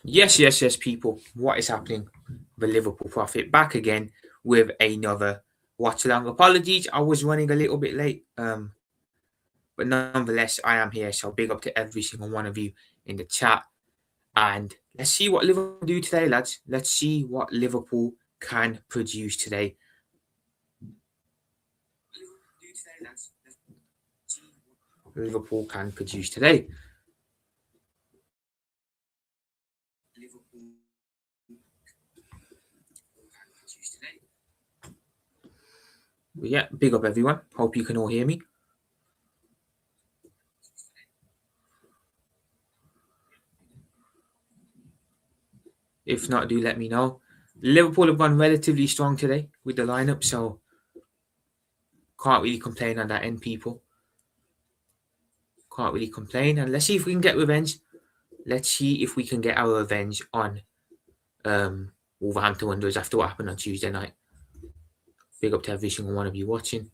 Yes, people. What is happening? The Liverpool Prophet back again with another Watchalong. Apologies, I was running a little bit late. But nonetheless, I am here. So big up to every single one of you in the chat. And let's see what Liverpool do today, lads. Let's see what Liverpool can produce today. Liverpool can produce today. But yeah, big up everyone. Hope you can all hear me. If not, do let me know. Liverpool have gone relatively strong today with the lineup, so can't really complain on that end, people. Can't really complain. And let's see if we can get revenge. Let's see if we can get our revenge on Wolverhampton Wanderers after what happened on Tuesday night. Big up to every single one of you watching.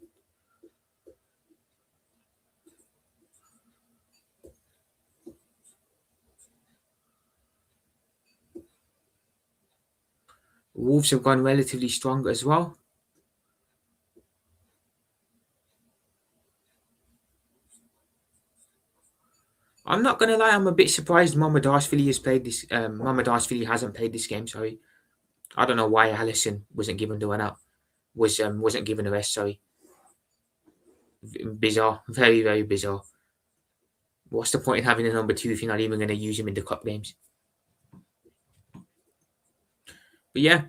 Wolves have gone relatively strong as well. I'm not gonna lie, I'm a bit surprised Mohammed has played this. Mohammed hasn't played this game. Sorry, I don't know why Allison wasn't given the run out. Wasn't given a rest. Sorry, bizarre, very bizarre. What's the point in having a number two if you're not even going to use him in the cup games? But yeah,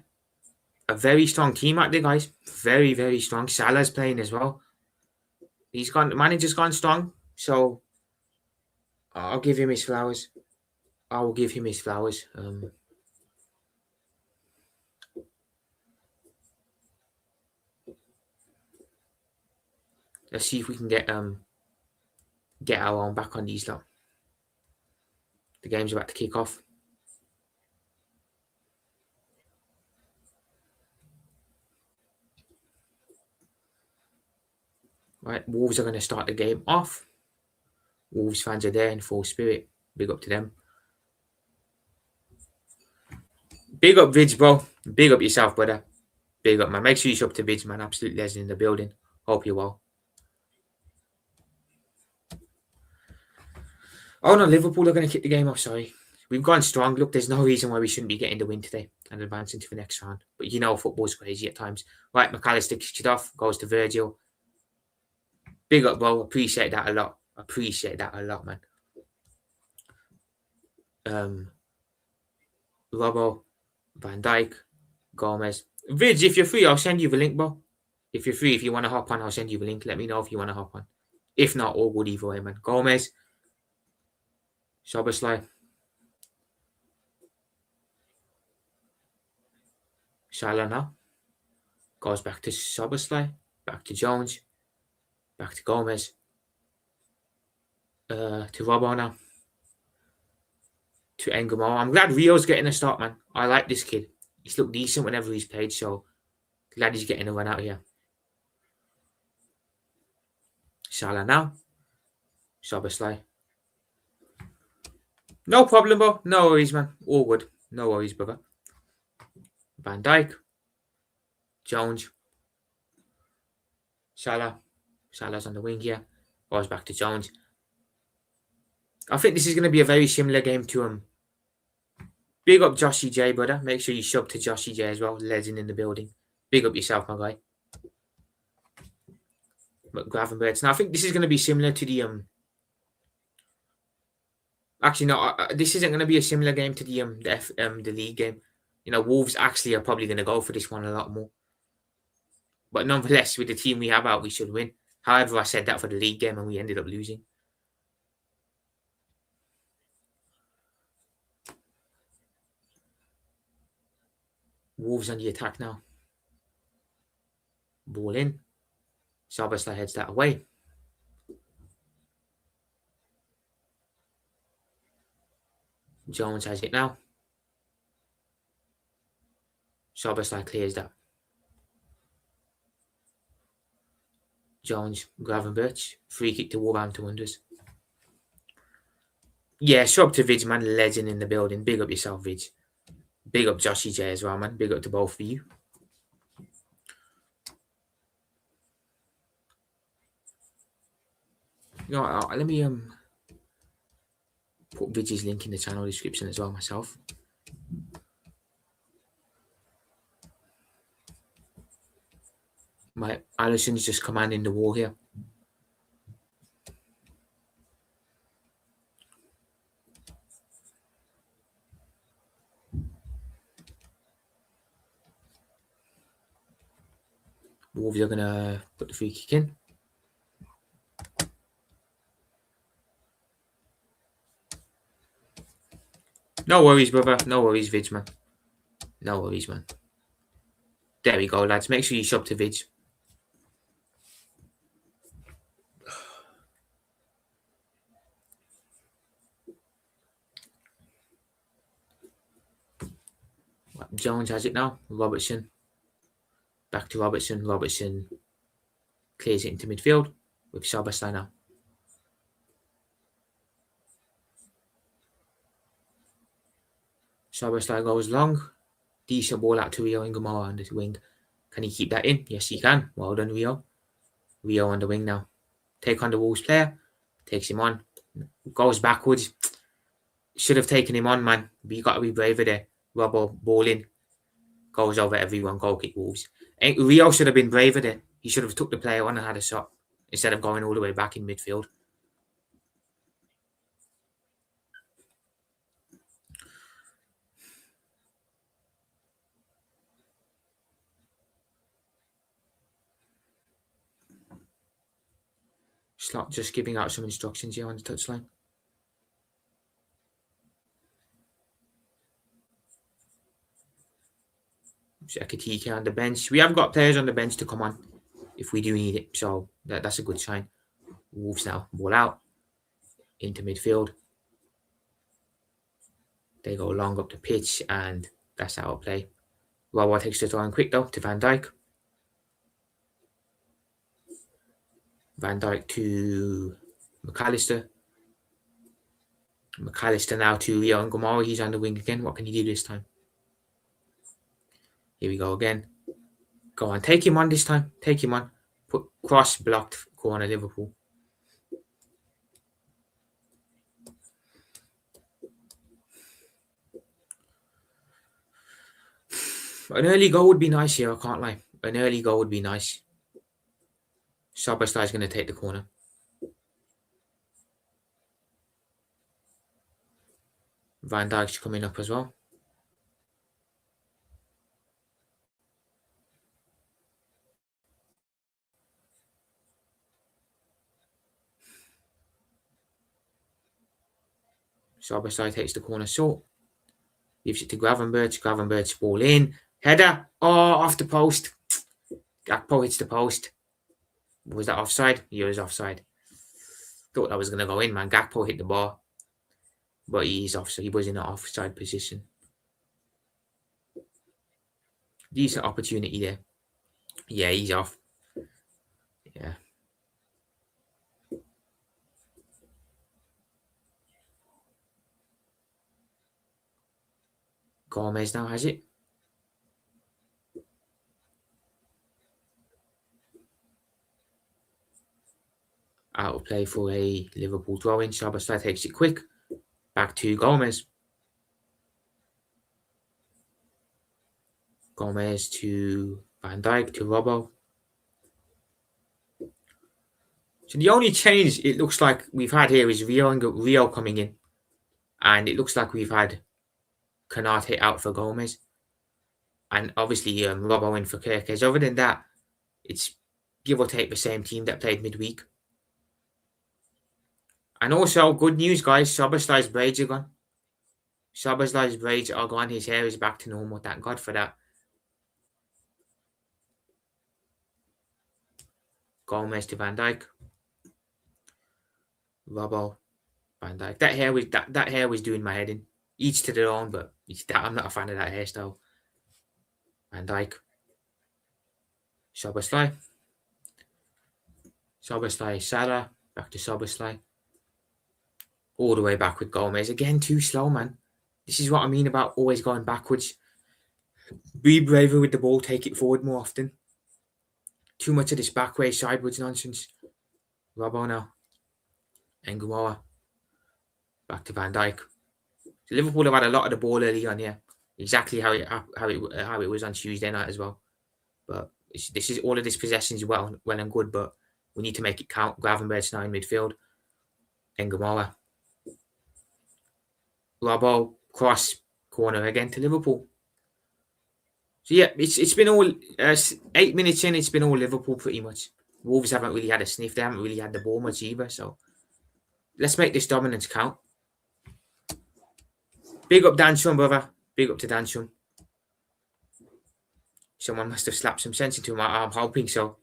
a very strong team out there, guys. Very strong. Salah's playing as well. He's gone. Manager's gone strong, so I'll give him his flowers. I will give him his flowers. Let's see if we can get our own back on these lot. The game's about to kick off. Right, Wolves are going to start the game off. Wolves fans are there in full spirit. Big up to them. Big up Vids, bro. Big up yourself, brother. Big up, man. Make sure you sub to Vids, man. Absolute legend in the building. Hope you're well. Oh no, Liverpool are going to kick the game off. Sorry, we've gone strong. Look, there's no reason why we shouldn't be getting the win today and advancing to the next round. But you know, football's crazy at times. Right, McAllister kicks it off, goes to Virgil. Big up, bro. Appreciate that a lot. Appreciate that a lot, man. Robbo, Van Dijk, Gomez. Vids, if you're free, I'll send you the link, bro. If you're free, if you want to hop on, I'll send you the link. Let me know if you want to hop on. If not, all good either way, man. Gomez, Sobersley, Salah now. Goes back to Sobersley, back to Jones, back to Gomez, to Robbo now, to Engamo. I'm glad Rio's getting a start, man. I like this kid. He's looked decent whenever he's played, so glad he's getting a run out here. Salah now, Sobersley. No problem, bro. No worries, man. All good. No worries, brother. Van Dijk, Jones, Salah. Salah's on the wing here. Goes back to Jones. I think this is going to be a very similar game to him. Big up Joshy J, brother. Make sure you sub to Joshy J as well. Legend in the building. Big up yourself, my guy. Gravenbergs. Now, I think this is going to be similar to the Actually, no. This isn't going to be a similar game to the league game. You know, Wolves actually are probably going to go for this one a lot more. But nonetheless, with the team we have out, we should win. However, I said that for the league game and we ended up losing. Wolves on the attack now. Ball in. Sobersley heads that away. Jones has it now. Sobersley clears that. Jones, Gravenberch, free kick to Wolverhampton Wanderers. Yeah, shout up to Vidge, man. Legend in the building. Big up yourself, Vidge. Big up Joshy J as well, man. Big up to both of you. You know, let me put Vidge's link in the channel description as well myself. My Allison's just commanding the wall here. Wolves are gonna put the free kick in. No worries, brother. No worries, Vidge, man. No worries, man. There we go, lads. Make sure you sub to Vidge. Jones has it now. Robertson. Back to Robertson. Robertson clears it into midfield with Szoboszlai now. Szoboszlai goes long. Decent ball out to Rio and Gamara on the wing. Can he keep that in? Yes, he can. Well done, Rio. Rio on the wing now. Take on the Wolves player. Takes him on. Goes backwards. Should have taken him on, man. But you got to be braver there. Robbo, ball in. Goes over everyone. Goal kick Wolves. Rio should have been braver there. He should have took the player on and had a shot instead of going all the way back in midfield. Slot just giving out some instructions here on the touchline. Ekatike on the bench. We have got players on the bench to come on if we do need it. So that's a good sign. Wolves now. Ball out. Into midfield. They go long up the pitch and that's our play. Wawa takes the throw in quick though to Van Dijk. Van Dijk to McAllister. McAllister now to Rio Ngomara. He's on the wing again. What can he do this time? Here we go again. Go on. Take him on this time. Take him on. Put cross blocked corner Liverpool. An early goal would be nice here, I can't lie. An early goal would be nice. Szoboszlai is going to take the corner. Van Dijk's coming up as well. Szoboszlai takes the corner short. Gives it to Gravenberch. Gravenberch ball in. Header. Oh, off the post. Gakpo hits the post. Was that offside? Yeah, it was offside. Thought that was going to go in, man. Gakpo hit the bar. But he's offside. He was in an offside position. Decent opportunity there. Yeah, he's off. Yeah. Gomez now has it. Out of play for a Liverpool throw-in. Szoboszlai takes it quick. Back to Gomez. Gomez to Van Dijk to Robbo. So the only change it looks like we've had here is Rio coming in. And it looks like we've had Konate out for Gomez. And obviously Robbo in for Kerkez. Other than that, it's give or take the same team that played midweek. And also, good news, guys. Szoboszlai's braids are gone. Szoboszlai's braids are gone. His hair is back to normal. Thank God for that. Gomez to Van Dijk. Robbo. Van Dijk. That hair was doing my head in. Each to their own, but I'm not a fan of that hairstyle. Van Dijk. Szoboszlai. Szoboszlai, Salah. Back to Szoboszlai. All the way back with Gomez. Again, too slow, man. This is what I mean about always going backwards. Be braver with the ball, take it forward more often. Too much of this back way, sideways nonsense. Robbo now. Ngumoa. Back to Van Dijk. So Liverpool have had a lot of the ball early on here. Exactly how it was on Tuesday night as well. But this is all of this possession is well and good, but we need to make it count. Gravenberch's now in midfield. Ngumoa. Robbo, cross, corner again to Liverpool. So yeah, it's been all 8 minutes in. It's been all Liverpool pretty much. Wolves haven't really had a sniff. They haven't really had the ball much either. So let's make this dominance count. Big up Danshun, brother. Big up to Danshun. Someone must have slapped some sense into him. I'm hoping so.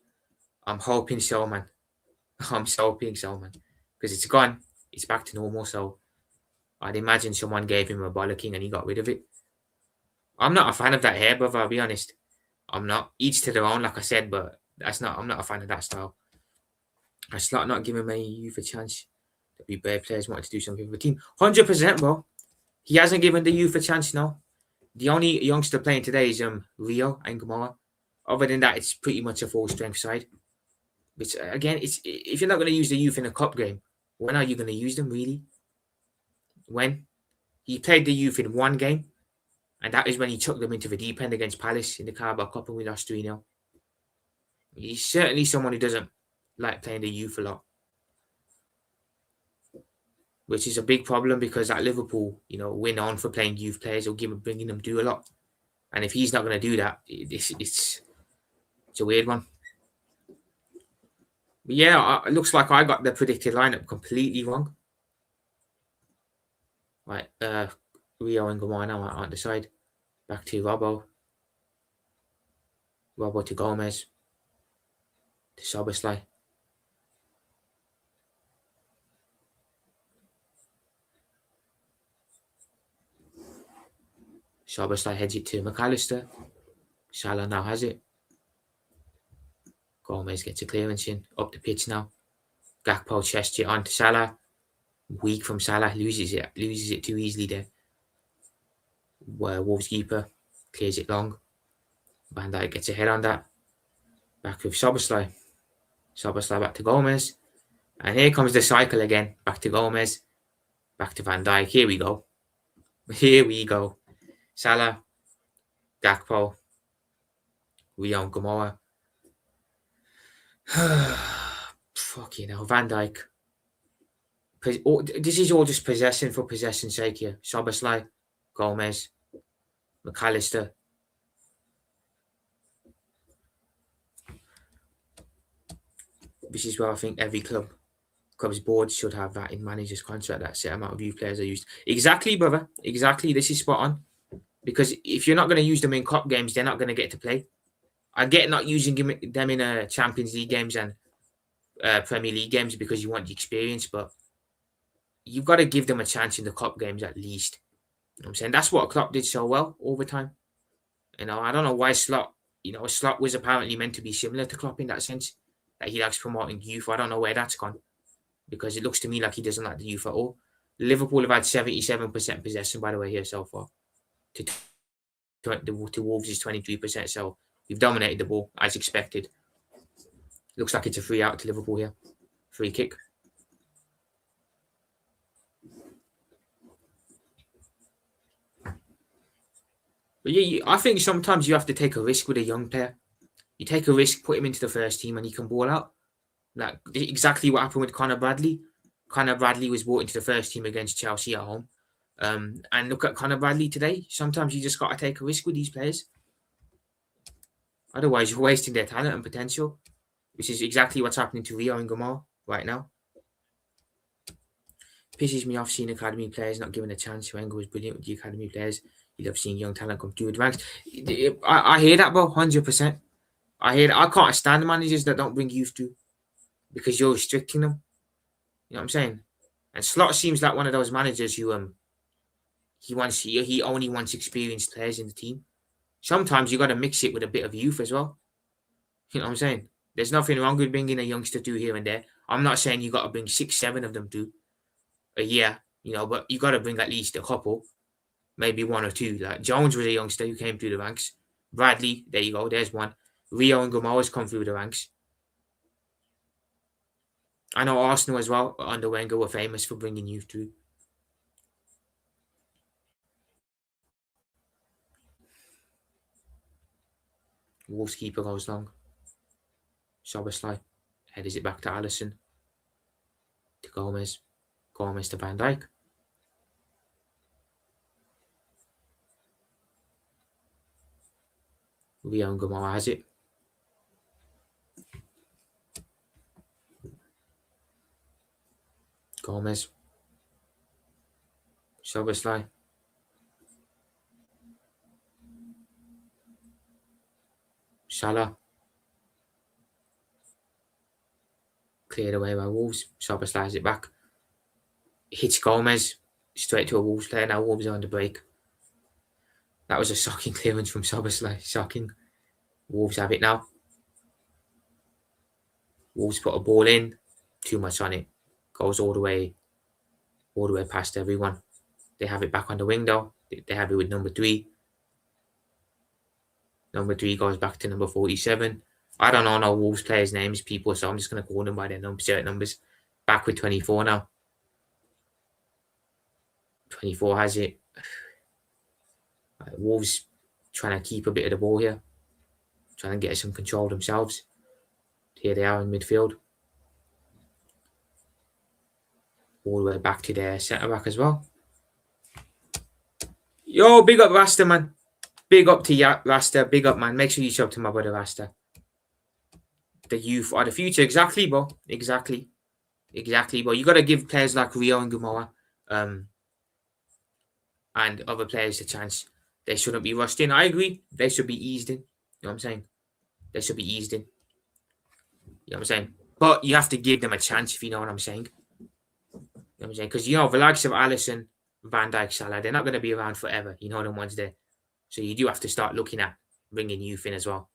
I'm hoping so, man. I'm so hoping so, man. Because it's gone. It's back to normal. So I'd imagine someone gave him a bollocking and he got rid of it. I'm not a fan of that hair, brother. I'll be honest. I'm not. Each to their own, like I said, but I'm not a fan of that style. I start not giving my youth a chance. There'll be better players wanting to do something for the team. 100%, bro. He hasn't given the youth a chance now. The only youngster playing today is Rio and Gamora. Other than that, it's pretty much a full strength side. Which again, it's if you're not going to use the youth in a cup game, when are you going to use them really? When he played the youth in one game, and that is when he took them into the deep end against Palace in the Carabao Cup and we lost 3-0. He's certainly someone who doesn't like playing the youth a lot, which is a big problem because at Liverpool, we're known for playing youth players or bringing them do a lot. And if he's not going to do that, it's a weird one. But yeah, it looks like I got the predicted lineup completely wrong. Right, Rio and Gamora now on the side. Back to Robbo. Robbo to Gomez. To Szoboszlai. Szoboszlai heads it to McAllister. Salah now has it. Gomez gets a clearance in. Up the pitch now. Gakpo chests it on to Salah. Weak from Salah. Loses it too easily there. Wolves keeper clears it long. Van Dijk gets a head on that. Back with Szoboszlai. Szoboszlai back to Gomez. And here comes the cycle again. Back to Gomez. Back to Van Dijk. Here we go. Here we go. Salah. Gakpo. Rio and Gamora. Fucking hell. Van Dijk. This is all just possession for possession's sake here. Szoboszlai. Gomez. McAllister. This is where I think every club's board should have that in manager's contract, that set amount of youth players are used. Exactly, brother. Exactly. This is spot on. Because if you're not going to use them in cup games, they're not going to get to play. I get not using them in Champions League games and Premier League games because you want the experience, but you've got to give them a chance in the cup games at least. You know what I'm saying? That's what Klopp did so well over time. I don't know why Slot was apparently meant to be similar to Klopp in that sense, that he likes promoting youth. I don't know where that's gone because it looks to me like he doesn't like the youth at all. Liverpool have had 77% possession, by the way, here so far. To Wolves is 23%, so we've dominated the ball as expected. Looks like it's a free out to Liverpool here. Free kick. But yeah, I think sometimes you have to take a risk with a young player. You take a risk, put him into the first team, and he can ball out. Like exactly what happened with Conor Bradley. Conor Bradley was brought into the first team against Chelsea at home. And look at Conor Bradley today. Sometimes you just got to take a risk with these players. Otherwise, you're wasting their talent and potential, which is exactly what's happening to Rio and Gamora right now. Pisses me off seeing academy players not given a chance. Wenger was brilliant with the academy players. You love seeing young talent come through the ranks. I hear that, bro, 100%. I hear that. I can't stand managers that don't bring youth through because you're restricting them. You know what I'm saying? And Slot seems like one of those managers who he only wants experienced players in the team. Sometimes you got to mix it with a bit of youth as well. You know what I'm saying? There's nothing wrong with bringing a youngster through here and there. I'm not saying you got to bring 6, 7 of them through. a year, but you got to bring at least a couple, maybe one or two. Like Jones was a youngster who came through the ranks. Bradley, there you go, there's one. Rio and Gamora's come through the ranks. I know Arsenal as well, under Wenger, were famous for bringing youth through. Wolves keeper goes long. Szoboszlai headers it back to Alisson. To Gomez. Gomez to Van Dijk. Rio and Gamora has it. Gomez. Szoboszlai. Salah. Cleared away by Wolves. Szoboszlai has it back. Hits Gomez. Straight to a Wolves player. Now Wolves are on the break. That was a shocking clearance from Szoboszlai. Shocking. Wolves have it now. Wolves put a ball in. Too much on it. Goes all the way past everyone. They have it back on the wing though. They have it with number 3. Number 3 goes back to number 47. I don't know no Wolves players' names, people, so I'm just going to call them by their certain numbers. Back with 24 now. 24 has it. Wolves trying to keep a bit of the ball here. Trying to get some control themselves. Here they are in midfield. All the way back to their centre-back as well. Yo, big up Rasta, man. Big up to Rasta. Big up, man. Make sure you show up to my brother Rasta. The youth are the future. Exactly, bro. Exactly, bro. You got to give players like Rio and Gamora and other players a chance. They shouldn't be rushed in. I agree. They should be eased in. You know what I'm saying? They should be eased in. You know what I'm saying? But you have to give them a chance, if you know what I'm saying. You know what I'm saying? Because, the likes of Alisson, Van Dijk, Salah, they're not going to be around forever. You know them ones there. So you do have to start looking at bringing youth in as well.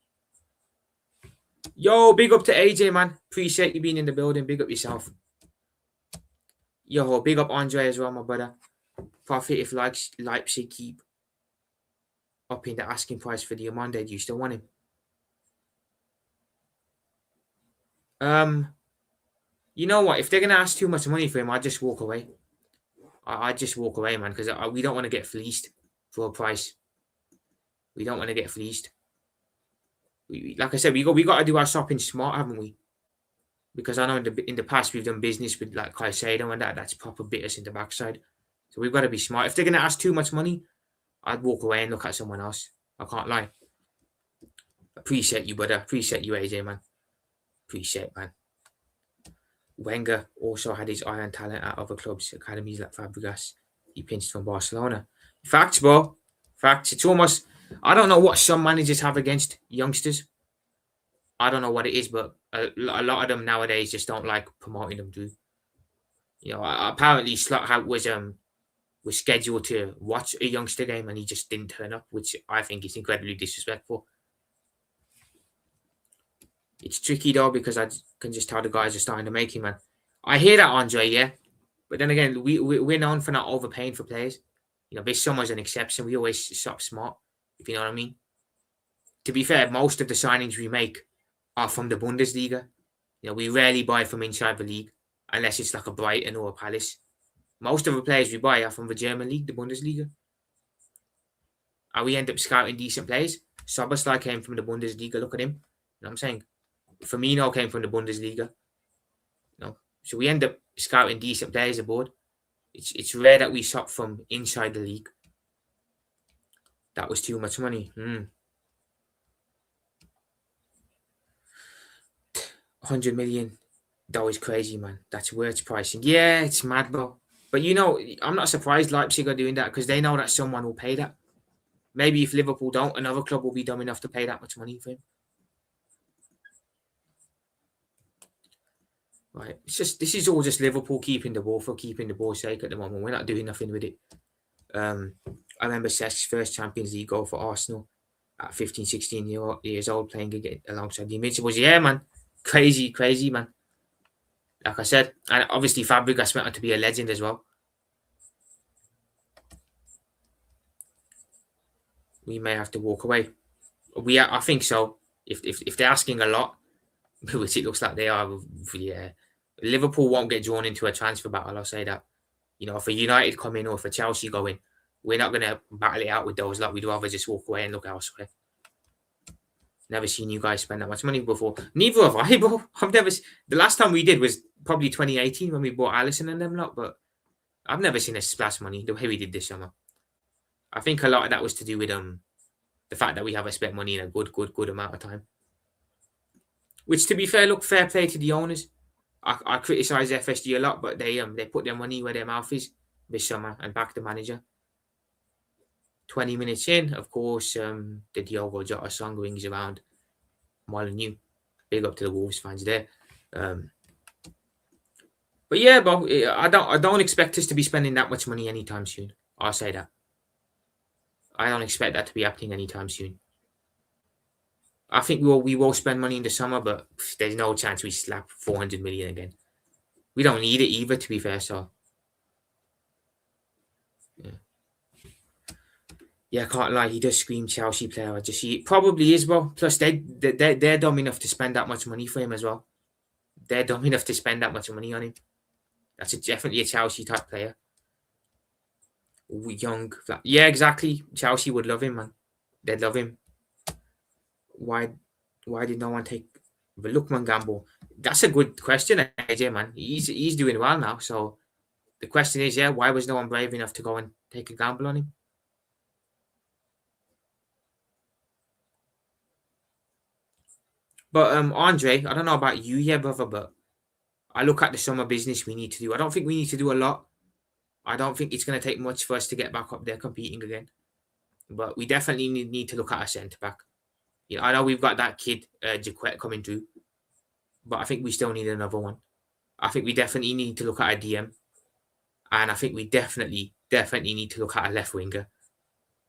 Yo, big up to AJ, man. Appreciate you being in the building. Big up yourself. Yo, big up Andre as well, my brother. Profit if Leipzig keep upping the asking price for the Amande. Do you still want him? You know what? If they're going to ask too much money for him, I'd just walk away. I'd just walk away, man, because we don't want to get fleeced for a price. We don't want to get fleeced. Like I said, we got to do our shopping smart, haven't we? Because I know in the past we've done business with like Caicedo and that's proper bit us in the backside. So we've got to be smart. If they're going to ask too much money, I'd walk away and look at someone else. I can't lie. Appreciate you, brother. Appreciate you, AJ, man. Appreciate, man. Wenger also had his eye on talent at other clubs, academies like Fabregas. He pinched from Barcelona. Facts, bro. Facts. It's almost... I don't know what some managers have against youngsters. I don't know what it is, but a lot of them nowadays just don't like promoting them through. Apparently Slothouse was scheduled to watch a youngster game and he just didn't turn up, which I think is incredibly disrespectful. It's tricky though because I can just tell the guys are starting to make him, man. I hear that, Andre, yeah, but then again, we're known for not overpaying for players. This summer's an exception. We always shop smart, if you know what I mean. To be fair, most of the signings we make are from the Bundesliga. We rarely buy from inside the league unless it's like a Brighton or a Palace. Most of the players we buy are from the German league, the Bundesliga. And we end up scouting decent players. Szoboszlai came from the Bundesliga. Look at him. You know what I'm saying? Firmino came from the Bundesliga. So we end up scouting decent players aboard. It's rare that we shop from inside the league. That was too much money. 100 million. That was crazy, man. That's worth pricing. Yeah, it's mad, bro. But I'm not surprised Leipzig are doing that because they know that someone will pay that. Maybe if Liverpool don't, another club will be dumb enough to pay that much money for him. Right. This is all just Liverpool keeping the ball for keeping the ball's sake at the moment. We're not doing nothing with it. I remember Cesk's first Champions League goal for Arsenal at 15, 16 years old playing again alongside the Invincibles. Yeah, man. Crazy, man. Like I said, and obviously Fabregas went on to be a legend as well. we may have to walk away. I think so. If they're asking a lot, which it looks like they are, yeah, Liverpool won't get drawn into a transfer battle. I'll say that. If a United come in or if a Chelsea go in, we're not gonna battle it out with those. Like we'd rather just walk away and look elsewhere. Never seen you guys spend that much money before. Neither have I, bro. I've never. The last time we did was probably 2018 when we bought Allison and them lot. But I've never seen us splash money the way we did this summer. I think a lot of that was to do with the fact that we haven't spent money in a good amount of time. Which, to be fair, look, fair play to the owners. I criticise FSG a lot, but they put their money where their mouth is this summer and back the manager. 20 minutes in, of course, the Diogo Jota song rings around Molineux. Big up to the Wolves fans there. But yeah, Bob, I don't expect us to be spending that much money anytime soon. I'll say that. I don't expect that to be happening anytime soon. I think we will spend money in the summer, but there's no chance we slap 400 million again. We don't need it either, to be fair. So yeah, I can't lie. He does scream Chelsea player. I just see it. Probably is, well. Plus, they're dumb enough to spend that much money for him as well. They're dumb enough to spend that much money on him. That's definitely a Chelsea type player. Young, yeah, exactly. Chelsea would love him, man. They'd love him. Why did no one take the Lookman gamble? That's a good question, AJ, man. He's doing well now. So the question is, yeah, why was no one brave enough to go and take a gamble on him? But Andre, I don't know about you, yeah, brother, but I look at the summer business we need to do. I don't think we need to do a lot. I don't think it's going to take much for us to get back up there competing again. But we definitely need to look at our centre back. I know we've got that kid, Jaquette, coming through, but I think we still need another one. I think we definitely need to look at a DM, and I think we definitely need to look at a left winger,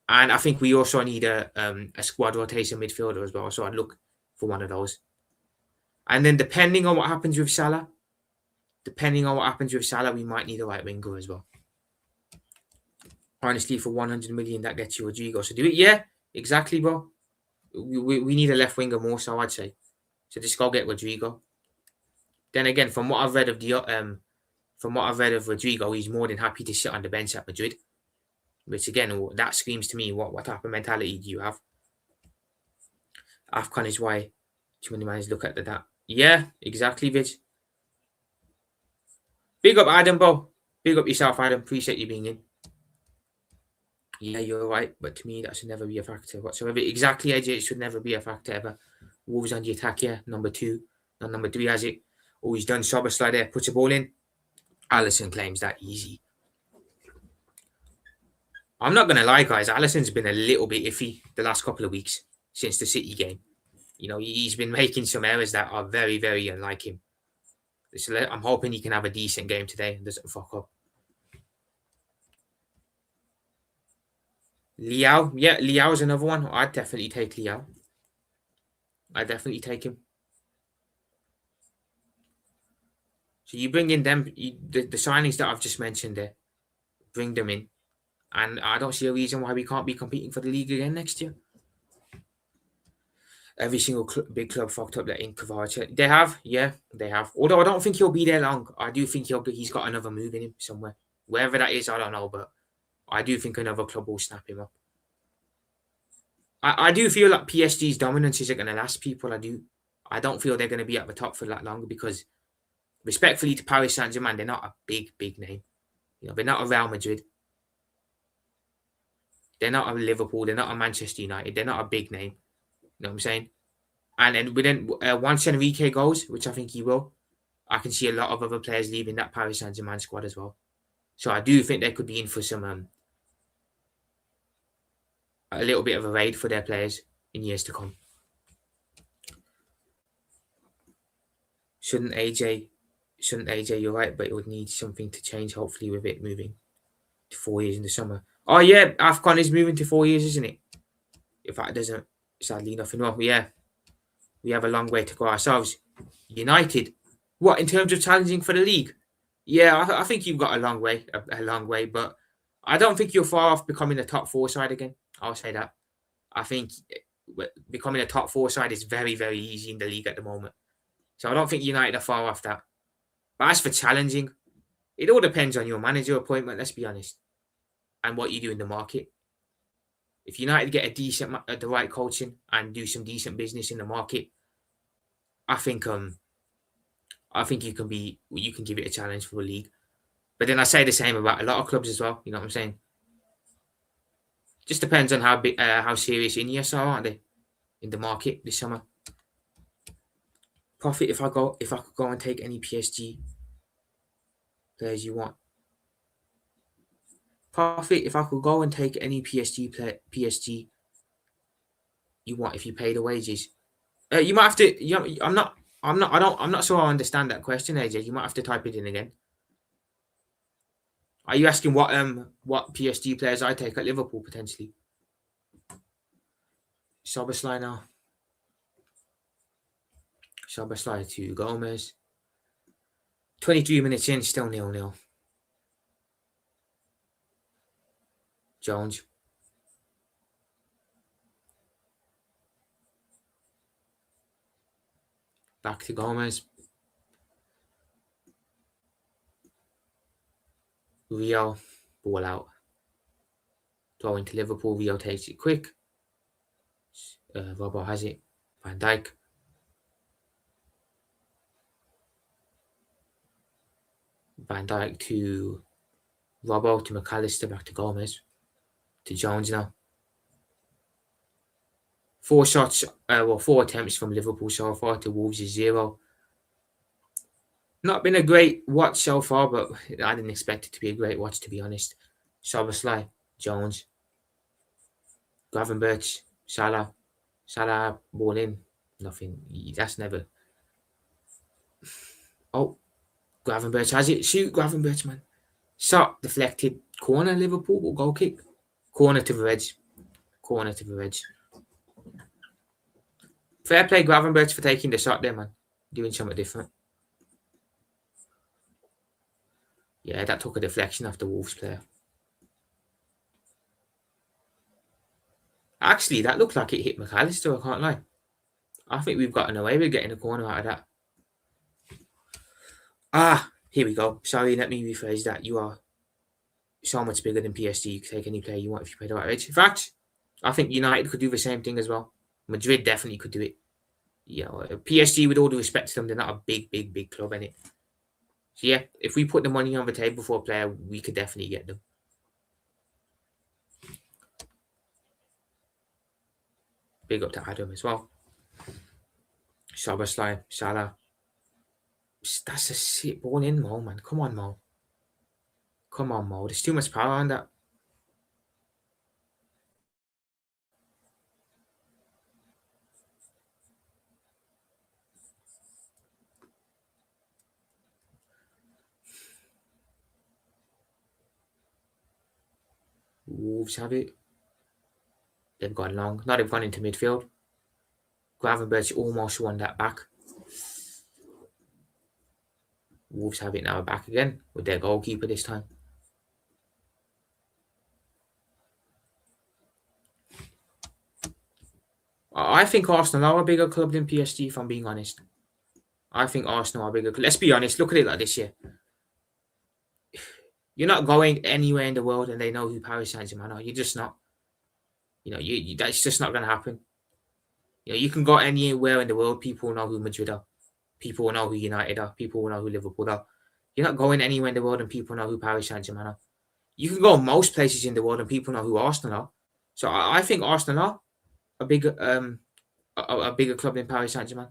and I think we also need a squad rotation midfielder as well. So I'd look for one of those, and then depending on what happens with Salah, we might need a right winger as well. Honestly, for 100 million, that gets you Rodrigo. So do it, yeah, exactly, bro. We need a left winger more, so I'd say. So just go get Rodrigo. Then again, from what I've read of Rodrigo, he's more than happy to sit on the bench at Madrid. Which again, that screams to me, what type of mentality do you have? AFCON is why too many minds look at that. Yeah, exactly, Vidge. Big up Adam, bro. Big up yourself, Adam. Appreciate you being in. Yeah, you're right, but to me, that should never be a factor whatsoever. Exactly, AJ, it should never be a factor ever. Wolves on the attack here, number 2. And number 3 has it. Oh, he's done Soboslai there, puts a ball in. Allison claims that easy. I'm not going to lie, guys. Allison's been a little bit iffy the last couple of weeks since the City game. He's been making some errors that are very, very unlike him. So I'm hoping he can have a decent game today and doesn't fuck up. Liao, yeah, Liao's another one. I'd definitely take Liao. I'd definitely take him. So you bring in them, the signings that I've just mentioned there, bring them in. And I don't see a reason why we can't be competing for the league again next year. Every single big club fucked up that in Kovacic. They have, yeah, they have. Although I don't think he'll be there long. I do think he's got another move in him somewhere. Wherever that is, I don't know, but I do think another club will snap him up. I do feel like PSG's dominance isn't going to last, people. I don't feel they're going to be at the top for that long because, respectfully to Paris Saint-Germain, they're not a big name. They're not a Real Madrid. They're not a Liverpool. They're not a Manchester United. They're not a big name. You know what I'm saying? And then within once Enrique goes, which I think he will, I can see a lot of other players leaving that Paris Saint-Germain squad as well. So I do think they could be in for some a little bit of a raid for their players in years to come. Shouldn't AJ, you're right, but it would need something to change, hopefully, with it moving to 4 years in the summer. Oh, yeah, AFCON is moving to 4 years, isn't it? If that doesn't, sadly, nothing wrong. Yeah, we have a long way to go ourselves. United, what, in terms of challenging for the league? Yeah, I think you've got a long way, but I don't think you're far off becoming a top 4 side again. I'll say that. I think becoming a top 4 side is very, very easy in the league at the moment. So I don't think United are far off that. But as for challenging, it all depends on your manager appointment, let's be honest, and what you do in the market. If United get the right coaching and do some decent business in the market, I think you can give it a challenge for the league. But then I say the same about a lot of clubs as well. You know what I'm saying? Just depends on how serious Ineos are, aren't they, in the market this summer? Profit if I could go and take any PSG players you want. Profit if I could go and take any PSG you want if you pay the wages. You might have to. I'm not sure I understand that question, AJ. You might have to type it in again. Are you asking what PSG players I take at Liverpool potentially? Szoboszlai now. Szoboszlai to Gomez. 23 minutes in, still 0-0. Jones. Back to Gomez. Rio, ball out. Throw into Liverpool. Rio takes it quick. Robbo has it. Van Dijk. Van Dijk to Robbo, to McAllister, back to Gomez. To Jones now. 4 shots, 4 attempts from Liverpool so far to Wolves is 0. Not been a great watch so far, but I didn't expect it to be a great watch, to be honest. Szoboszlai, Jones, Gravenberch, Salah, ball in. Nothing. That's never. Oh, Gravenberch has it. Shoot, Gravenberch, man. Shot deflected. Corner, Liverpool, or goal kick. Corner to the Reds. Fair play, Gravenberch, for taking the shot there, man. Doing something different. Yeah, that took a deflection off the Wolves player. Actually, that looked like it hit McAllister, I can't lie. I think we've gotten away with getting a corner out of that. Here we go. Sorry, let me rephrase that. You are so much bigger than PSG. You can take any player you want if you pay the right wage. In fact, I think United could do the same thing as well. Madrid definitely could do it. Yeah, PSG, with all due respect to them, they're not a big club, innit? So yeah, if we put the money on the table for a player, we could definitely get them. Big up to Adam as well. Szoboszlai, Salah. That's a sick ball in, Mo, man. Come on, Mo. There's too much power on that. Wolves have it. They've gone long. Now they've gone into midfield. Gravenberch almost won that back. Wolves have it now back again with their goalkeeper this time. I think Arsenal are a bigger club than PSG, if I'm being honest. I think Arsenal are a bigger club. Let's be honest. Look at it like this year. You're not going anywhere in the world and they know who Paris Saint-Germain are. You're just not. That's just not going to happen. You can go anywhere in the world. People know who Madrid are. People know who United are. People know who Liverpool are. You're not going anywhere in the world and people know who Paris Saint-Germain are. You can go most places in the world and people know who Arsenal are. So I think Arsenal are a bigger club than Paris Saint-Germain.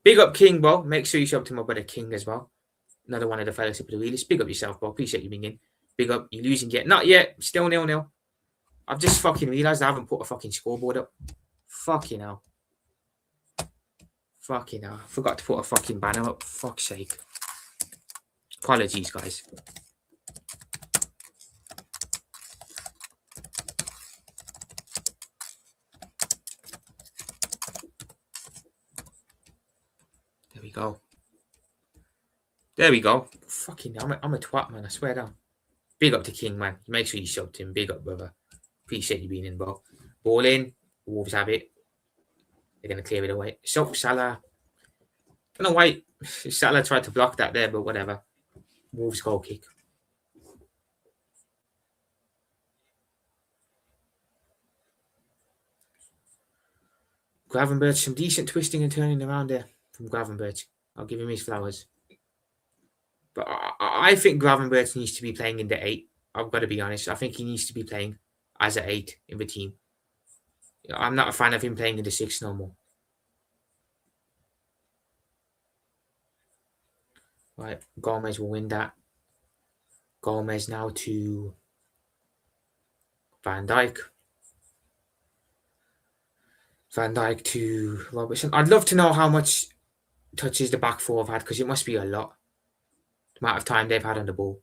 Big up King, bro. Make sure you show up to my brother King as well. Another one of the fellowship of the realists. Big up yourself, bro. Appreciate you being in. Big up. You're losing yet? Not yet. Still 0-0. I've just fucking realised I haven't put a fucking scoreboard up. Fucking hell. I forgot to put a fucking banner up. Fuck's sake. Apologies, guys. There we go. Fucking hell. I'm a twat, man. I swear down. Big up to King, man. Make sure you sub to him. Big up, brother. Appreciate you being in, bro. Ball in. Wolves have it. They're going to clear it away. So, Salah. Don't know why Salah tried to block that there, but whatever. Wolves goal kick. Gravenberch, some decent twisting and turning around there from Gravenberch. I'll give him his flowers. But I think Gravenberch needs to be playing in the 8. I've got to be honest. I think he needs to be playing as an 8 in the team. I'm not a fan of him playing in the 6 no more. Right, Gomez will win that. Gomez now to Van Dijk. Van Dijk to Robertson. I'd love to know how much touches the back 4 have had, because it must be a lot. The amount of time they've had on the ball.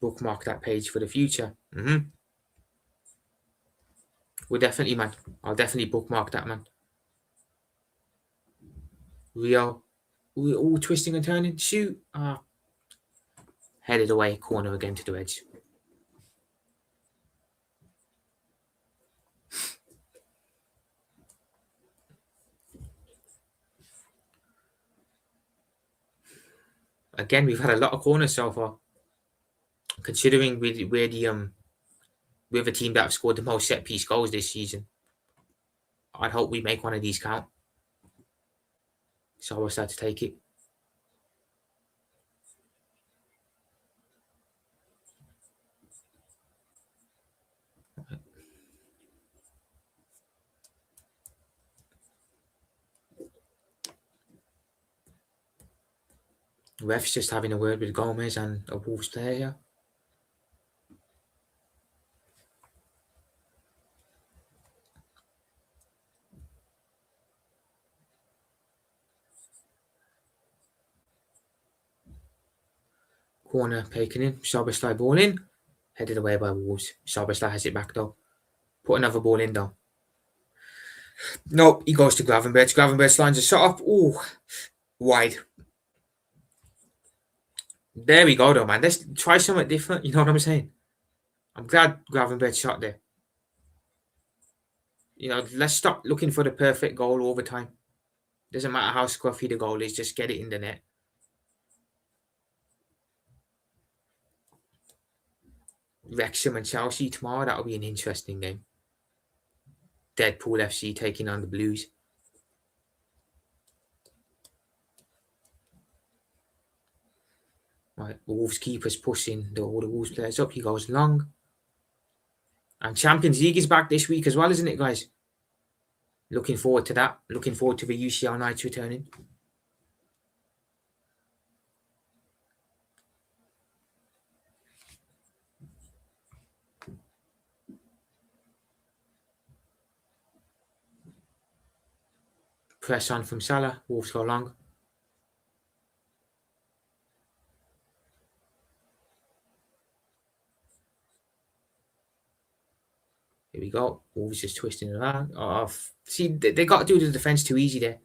Bookmark that page for the future. We're definitely, man. I'll definitely bookmark that, man. Rio. We're all twisting and turning. Shoot. Headed away. Corner again to the edge. Again, we've had a lot of corners so far. Considering we're the team that have scored the most set piece goals this season. I'd hope we make one of these count. So I was sad to take it. Ref's just having a word with Gomez and a Wolves player here. Corner taken in. Szoboszlai ball in. Headed away by Wolves. Szoboszlai has it back though. Put another ball in though. Nope, he goes to Gravenberch. Gravenberch lines a shot up. Ooh, wide. There we go though, man. Let's try something different. You know what I'm saying? I'm glad Gravenberch shot there. Let's stop looking for the perfect goal all the time. Doesn't matter how scruffy the goal is, just get it in the net. Wrexham and Chelsea tomorrow, that'll be an interesting game. Deadpool FC taking on the Blues. Right, Wolves keeper's pushing all the Wolves players up. He goes long. And Champions League is back this week as well, isn't it, guys? Looking forward to that. Looking forward to the UCL nights returning. Press on from Salah. Wolves go long. Here we go. Wolves just twisting it around. See, they got to do the defence too easy there.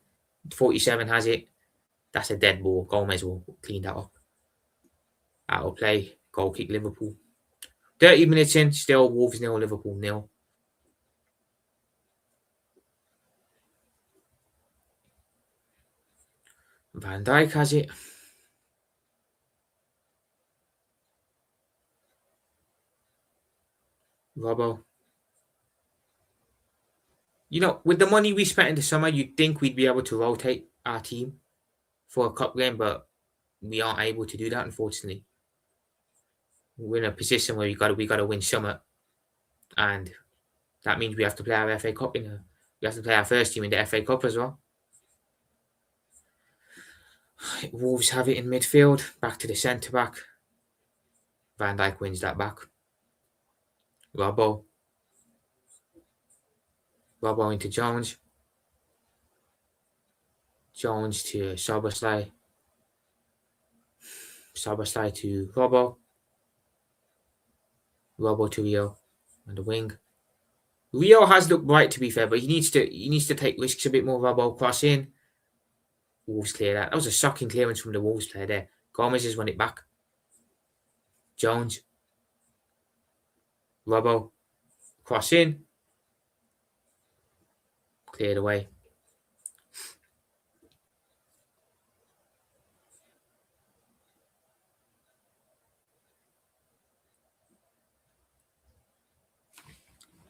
47 has it. That's a dead ball. Gomez will clean that up. Out of play. Goal kick Liverpool. 30 minutes in. Still Wolves 0, Liverpool 0. Van Dijk has it. Robbo. With the money we spent in the summer, you'd think we'd be able to rotate our team for a cup game, but we aren't able to do that, unfortunately. We're in a position where we got to win summer, and that means we have to play our FA Cup we have to play our first team in the FA Cup as well. Wolves have it in midfield, back to the centre back. Van Dijk wins that back. Robbo into Jones. Jones to Szoboszlai. Szoboszlai to Robbo. Robbo to Rio on the wing. Rio has looked bright, to be fair, but he needs to take risks a bit more. Robbo cross in. Wolves clear that. That was a shocking clearance from the Wolves player there. Gomez has won it back. Jones. Robbo. Cross in. Cleared away.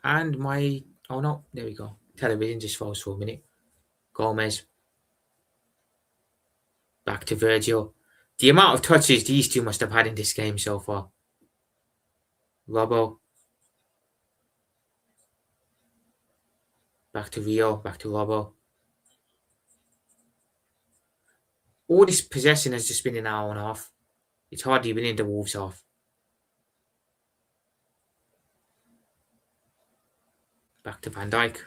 And my... Oh, no. There we go. Television just froze for a minute. Gomez. Back to Virgil. The amount of touches these two must have had in this game so far. Robbo. Back to Rio. Back to Robbo. All this possession has just been an hour and a half. It's hardly been in the Wolves half. Back to Van Dijk.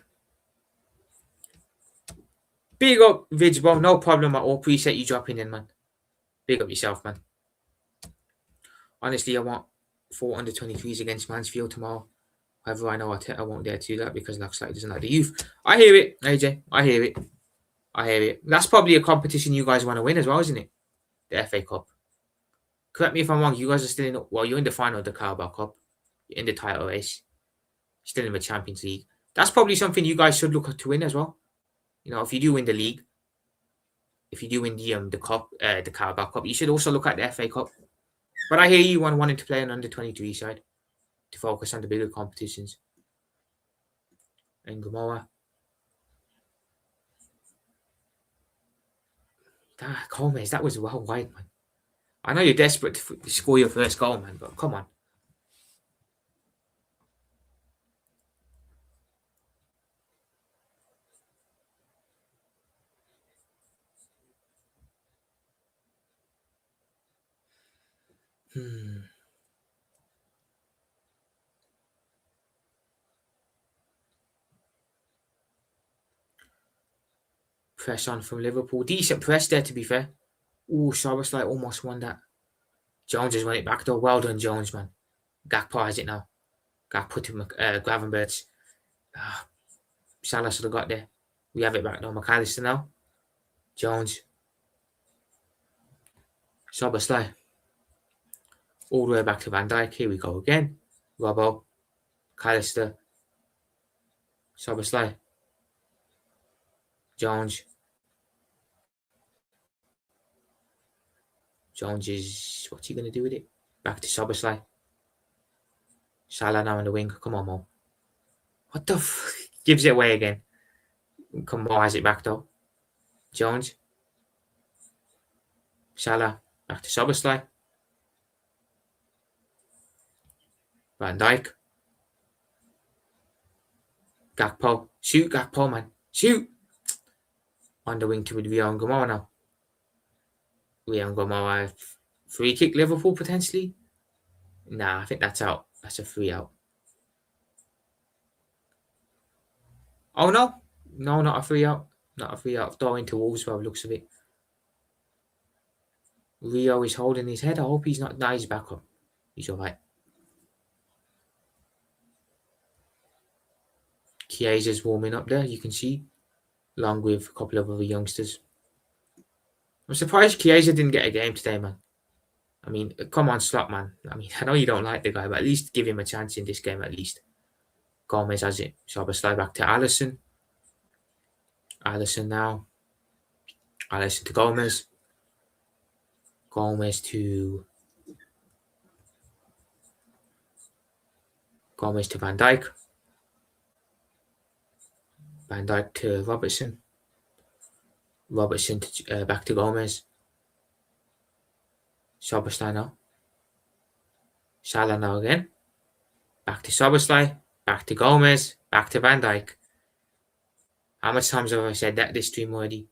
Big up, Vidgebro. No problem at all. Appreciate you dropping in, man. Big up yourself, man. Honestly, I want 4 under-23s against Mansfield tomorrow. However, I know I won't dare to do that because looks like it doesn't like the youth. I hear it, AJ. I hear it. I hear it. That's probably a competition you guys want to win as well, isn't it? The FA Cup. Correct me if I'm wrong. You guys are still in... Well, you're in the final of the Carabao Cup. You're in the title race. Still in the Champions League. That's probably something you guys should look to win as well. You know, if you do win the league, if you do win the cup, the Carabao Cup, you should also look at the FA Cup. But I hear you wanting to play an under-23 side to focus on the bigger competitions. And Gomorrah. Gomez, that was well wide, man. I know you're desperate to score your first goal, man, but come on. Press on from Liverpool. Decent press there, to be fair. Ooh, Soboslai almost won that. Jones has won it back, though. Well done, Jones, man. Gakpo has it now. Gakpo to Gravenberch. Salah should have got there. We have it back now. McAllister now. Jones. Soboslai. All the way back to Van Dijk. Here we go again. Robbo. McAllister. Soboslai. Jones. Jones is... What's he going to do with it? Back to Soboslai. Salah now on the wing. Come on, Mo. What the f... Gives it away again. Come on, has it back though. Jones. Salah. Back to Soboslai. Van Dijk. Gakpo. Shoot, Gakpo, man. Shoot! On the wing to Rio and Gomorrah now. Rio and Gomorrah. Free kick Liverpool potentially? Nah, I think that's out. That's a free out. Oh, no. No, not a free out. Not a free out. Throw into Wolves by the looks of it. Rio is holding his head. I hope he's not... Nah, he's back up. He's all right. Chiesa's warming up there, you can see. Along with a couple of other youngsters. I'm surprised Chiesa didn't get a game today, man. I mean, come on, Slot, man. I mean, I know you don't like the guy, but at least give him a chance in this game, at least. Gomez has it. So I'll slide back to Alisson. Alisson now. Alisson to Gomez. Gomez to Van Dijk. Van Dijk to Robertson. Robertson to, back to Gomez. Soboslai now. Salah now again. Back to Soboslai. Back to Gomez. Back to Van Dijk. How much times have I said that this stream already?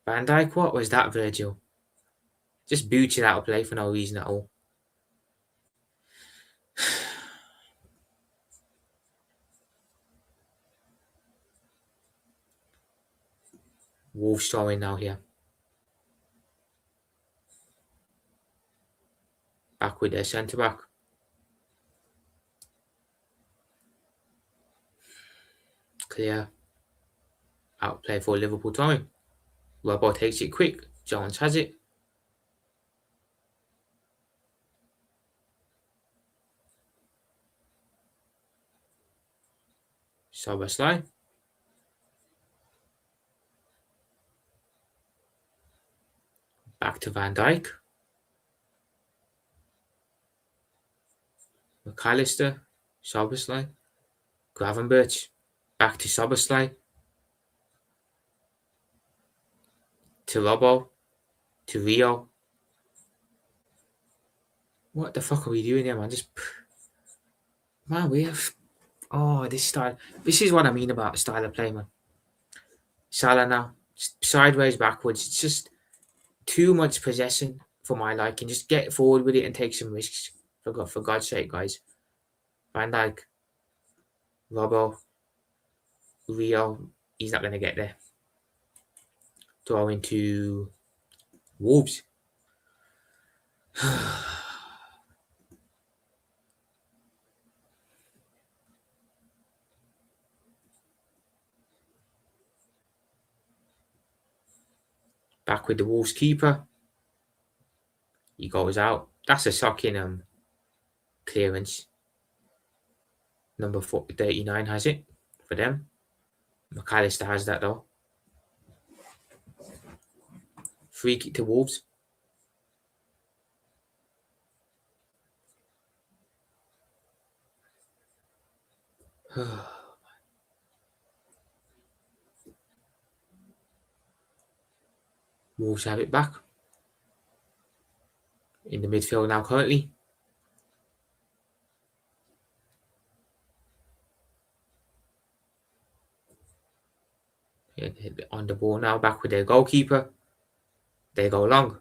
Van Dijk, what was that, Virgil? Just boots it out of play for no reason at all. Wolves throwing now here. Back with their centre-back. Clear. Outplay for Liverpool throwing. Robbo takes it quick. Jones has it. Szoboszlai. Back to Van Dijk. McAllister. Szoboszlai. Gravenberch. Back to Szoboszlai. To Robbo. To Rio. What the fuck are we doing here, man? Man, we have... Oh, this style. This is what I mean about style of play, man. Salah now. Sideways, backwards. It's just too much possession for my liking. Just get forward with it and take some risks. For God's sake, guys. Van Dijk. Robbo. Rio. He's not going to get there. Throw into Wolves. Back with the Wolves keeper. He goes out. That's a shocking clearance. Number 39 has it for them. McAllister has that though. Free kick to Wolves. Wolves have it back. In the midfield now currently. On the ball now, back with their goalkeeper. They go long.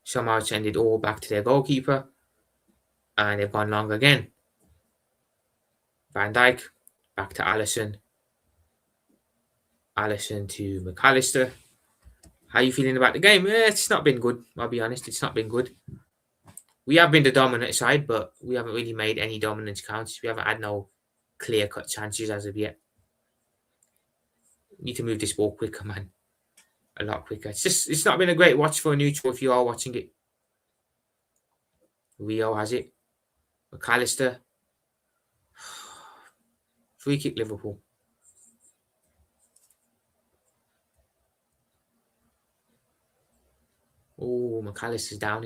Somehow send it all back to their goalkeeper. And they've gone long again. Van Dijk. Back to Alisson. Alisson to McAllister. How are you feeling about the game? It's not been good. I'll be honest. It's not been good. We have been the dominant side, but we haven't really made any dominance counts. We haven't had no clear-cut chances as of yet. We need to move this ball quicker, man. A lot quicker. It's not been a great watch for a neutral if you are watching it. Rio has it. McAllister. Free kick Liverpool. Oh, McAllister's down.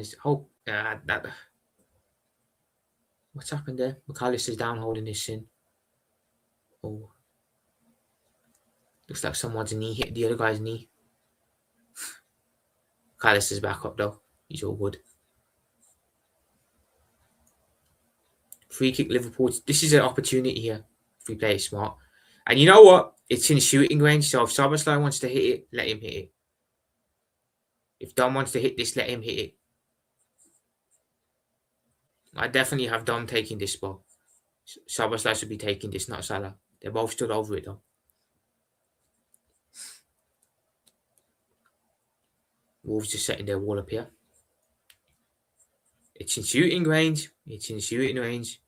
What's happened there? McAllister's down holding his shin. Oh. Looks like someone's knee hit the other guy's knee. McAllister's back up though. He's all good. Free kick Liverpool. This is an opportunity here if we play it smart. And you know what? It's in shooting range. So if Szoboszlai wants to hit it, let him hit it. If Dom wants to hit this, let him hit it. I definitely have Dom taking this ball. Szoboszlai should be taking this, not Salah. They both stood over it though. Wolves just setting their wall up here. It's in shooting range. It's in shooting range.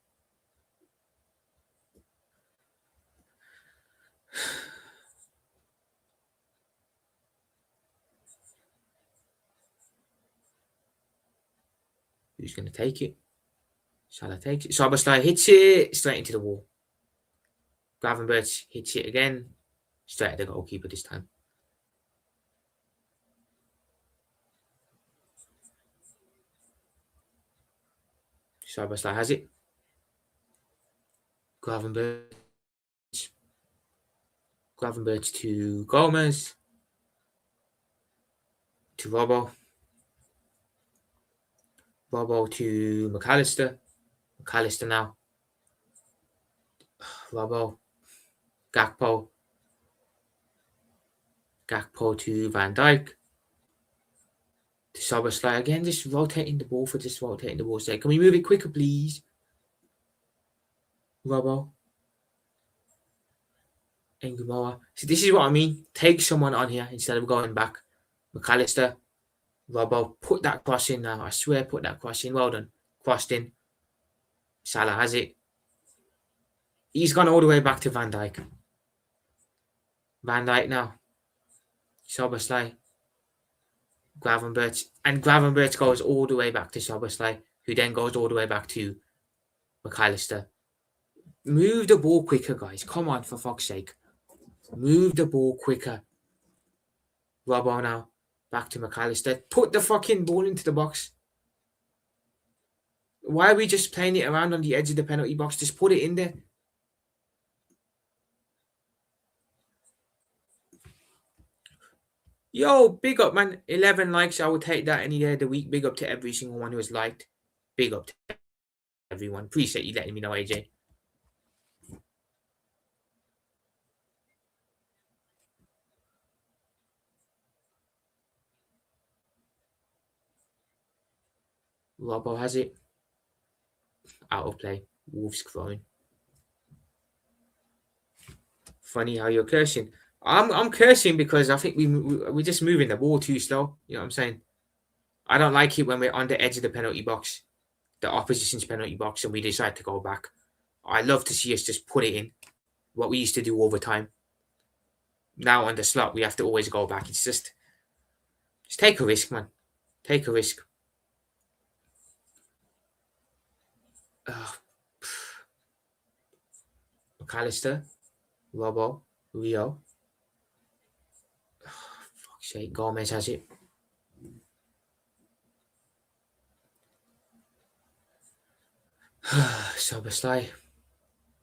Who's going to take it? Salah takes it. Szoboszlai hits it straight into the wall. Gravenberch hits it again. Straight at the goalkeeper this time. Szoboszlai has it. Gravenberch to Gomez. To Robbo. Robbo to McAllister. McAllister now. Robbo. Gakpo. Gakpo to Van Dijk. To Szoboszlai again, just rotating the ball for just rotating the ball sake. Can we move it quicker, please? Robbo. Ngumoa. See, this is what I mean. Take someone on here instead of going back. McAllister. Robbo, put that cross in now. I swear, put that cross in. Well done. Crossed in. Salah has it. He's gone all the way back to Van Dijk. Van Dijk now. Szoboszlai. Gravenberch. And Gravenberch goes all the way back to Szoboszlai, who then goes all the way back to McAllister. Move the ball quicker, guys. Come on, for fuck's sake. Move the ball quicker. Robbo now. Back to McAllister. Put the fucking ball into the box. Why are we just playing it around on the edge of the penalty box? Just put it in there. Yo, big up, man. 11 likes. I would take that any day of the week. Big up to every single one who has liked. Big up to everyone. Appreciate you letting me know, AJ. Robbo has it. Out of play. Wolves throwing. Funny how you're cursing. I'm cursing because I think we're just moving the ball too slow. You know what I'm saying? I don't like it when we're on the edge of the penalty box, the opposition's penalty box, and we decide to go back. I love to see us just put it in, what we used to do all the time. Now on the slot, we have to always go back. It's just take a risk, man. Take a risk. McAllister, Robbo, Rio. Fuck's sake, Gomez has it. Sobersley.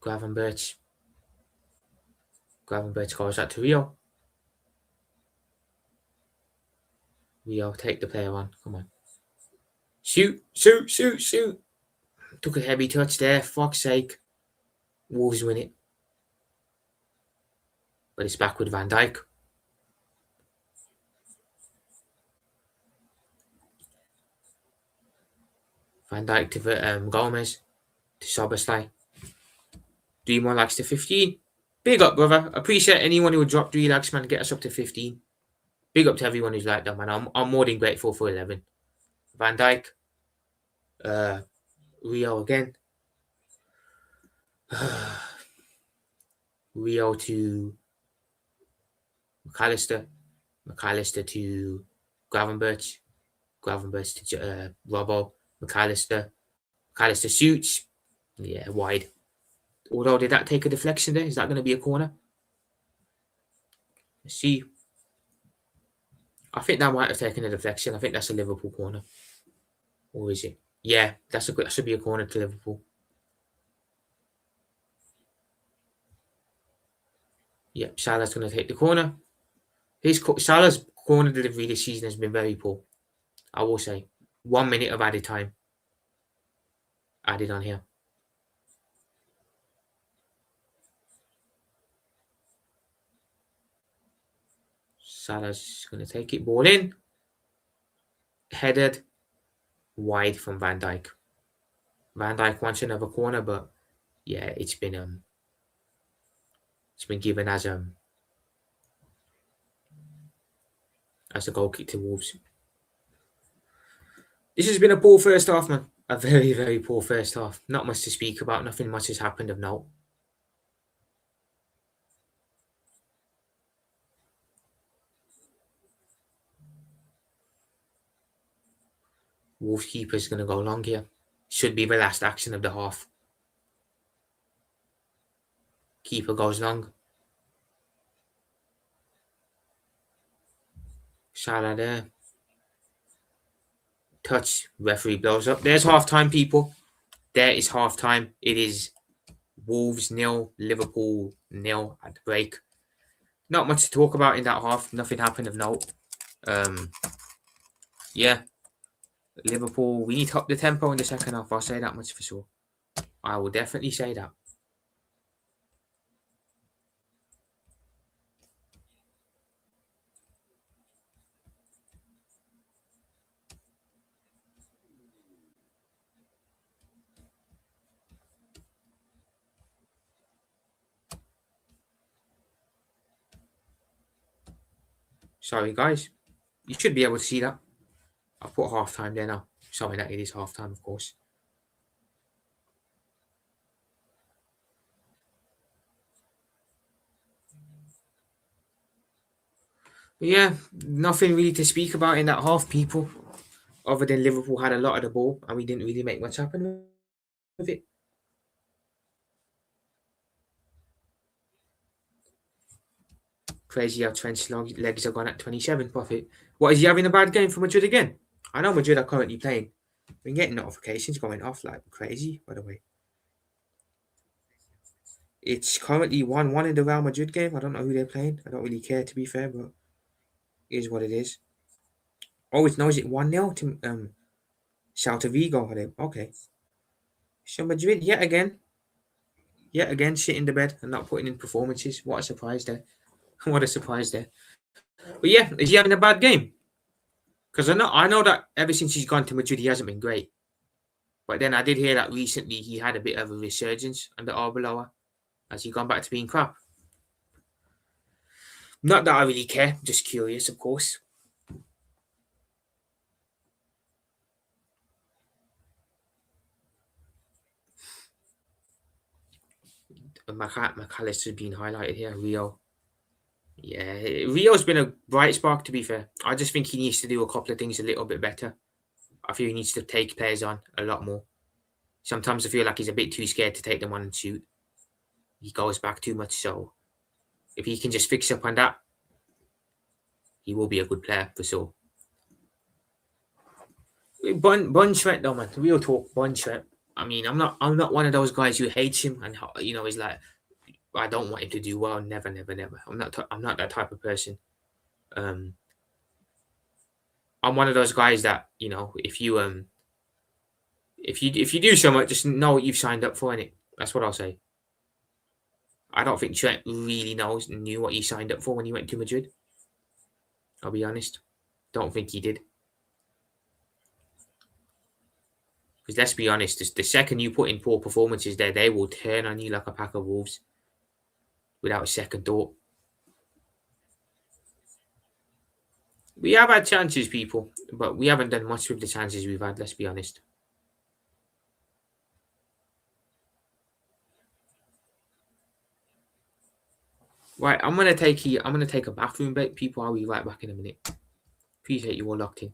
Gravenberch. Gravenberch goes out to Rio. Rio, take the player on. Come on. Shoot. Took a heavy touch there. Fuck's sake. Wolves win it. But it's back with Van Dijk. Van Dijk to Gomez. To Sobersley. 3 more likes to 15. Big up, brother. Appreciate anyone who dropped 3 likes, man. Get us up to 15. Big up to everyone who's like that, man. I'm more than grateful for 11. Van Dijk. Rio again. Rio to McAllister. McAllister to Gravenberch. Gravenberch to Robbo. McAllister. McAllister shoots. Yeah, wide. Although, did that take a deflection there? Is that going to be a corner? Let's see. I think that might have taken a deflection. I think that's a Liverpool corner. Or is it? Yeah, that should be a corner to Liverpool. Yep, Salah's going to take the corner. Salah's corner delivery this season has been very poor. I will say. 1 minute of added time added on here. Salah's going to take it. Ball in. Headed. Wide from Van Dijk. Van Dijk wants another corner, but yeah, it's been given as a goal kick to Wolves. This has been a poor first half, man. A very, very poor first half. Not much to speak about. Nothing much has happened of note. Wolves keeper is going to go long here. Should be the last action of the half. Keeper goes long. Salah there. Touch. Referee blows up. There's half time, people. There is half time. It is Wolves 0, Liverpool 0 at the break. Not much to talk about in that half. Nothing happened of note. Yeah. Liverpool, we need to up the tempo in the second half. I'll say that much for sure. I will definitely say that. Sorry, guys. You should be able to see that. I've put half time there now. Sorry that it is half time, of course. But yeah, nothing really to speak about in that half, people. Other than Liverpool had a lot of the ball and we didn't really make much happen with it. Crazy how Trent's legs are gone at 27 profit. What, is he having a bad game for Madrid again? I know Madrid are currently playing. I've been getting notifications going off like crazy, by the way. It's currently 1-1 in the Real Madrid game. I don't know who they're playing. I don't really care, to be fair, but it is what it is. Oh, is it 1-0 to Celta Vigo? Okay. So Madrid, yet again, shit in the bed and not putting in performances. What a surprise there. What a surprise there. But yeah, is he having a bad game? Because I know that ever since he's gone to Madrid, he hasn't been great. But then I did hear that recently he had a bit of a resurgence under Arbeloa. Has he gone back to being crap? Not that I really care, just curious, of course. McAllister's been highlighted here. Rio. Yeah, Rio's been a bright spark, to be fair. I just think he needs to do a couple of things a little bit better. I feel he needs to take players on a lot more. Sometimes I feel like he's a bit too scared to take them on and shoot. He goes back too much, so if he can just fix up on that, he will be a good player for sure. Bun Sweat though, man. Real talk, Bun Sweat. I mean, I'm not one of those guys who hates him and is like, I don't want him to do well. Never, never, never. I'm not that type of person. Um, I'm one of those guys that if you do so much, just know what you've signed up for, innit? That's what I'll say. I don't think Trent really knew what he signed up for when he went to Madrid. I'll be honest. Don't think he did. Because let's be honest, the second you put in poor performances there, they will turn on you like a pack of wolves without a second thought. We have had chances, people, but we haven't done much with the chances we've had, let's be honest. Right, I'm gonna take a bathroom break, people. I'll be right back in a minute. Appreciate you all locked in.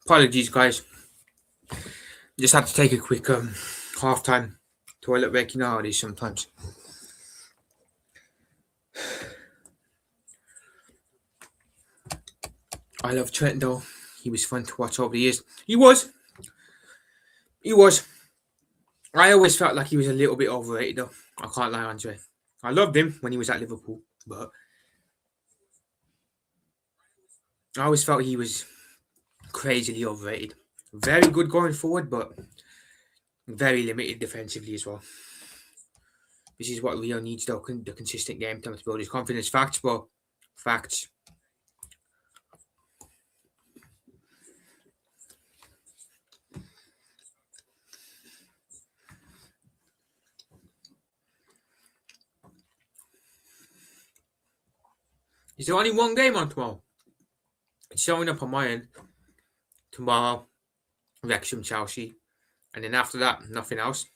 Apologies, guys. Just had to take a quick halftime toilet break. You know how it is sometimes. I love Trent though. He was fun to watch over the years. He was. I always felt like he was a little bit overrated though. I can't lie, Andre. I loved him when he was at Liverpool, but I always felt he was crazily overrated. Very good going forward, but very limited defensively as well. This is what Rio needs though, the consistent game time to build his confidence. Facts, bro. Facts. Is there only one game on tomorrow? It's showing up on my end. Tomorrow, Wrexham, Chelsea. And then after that, nothing else.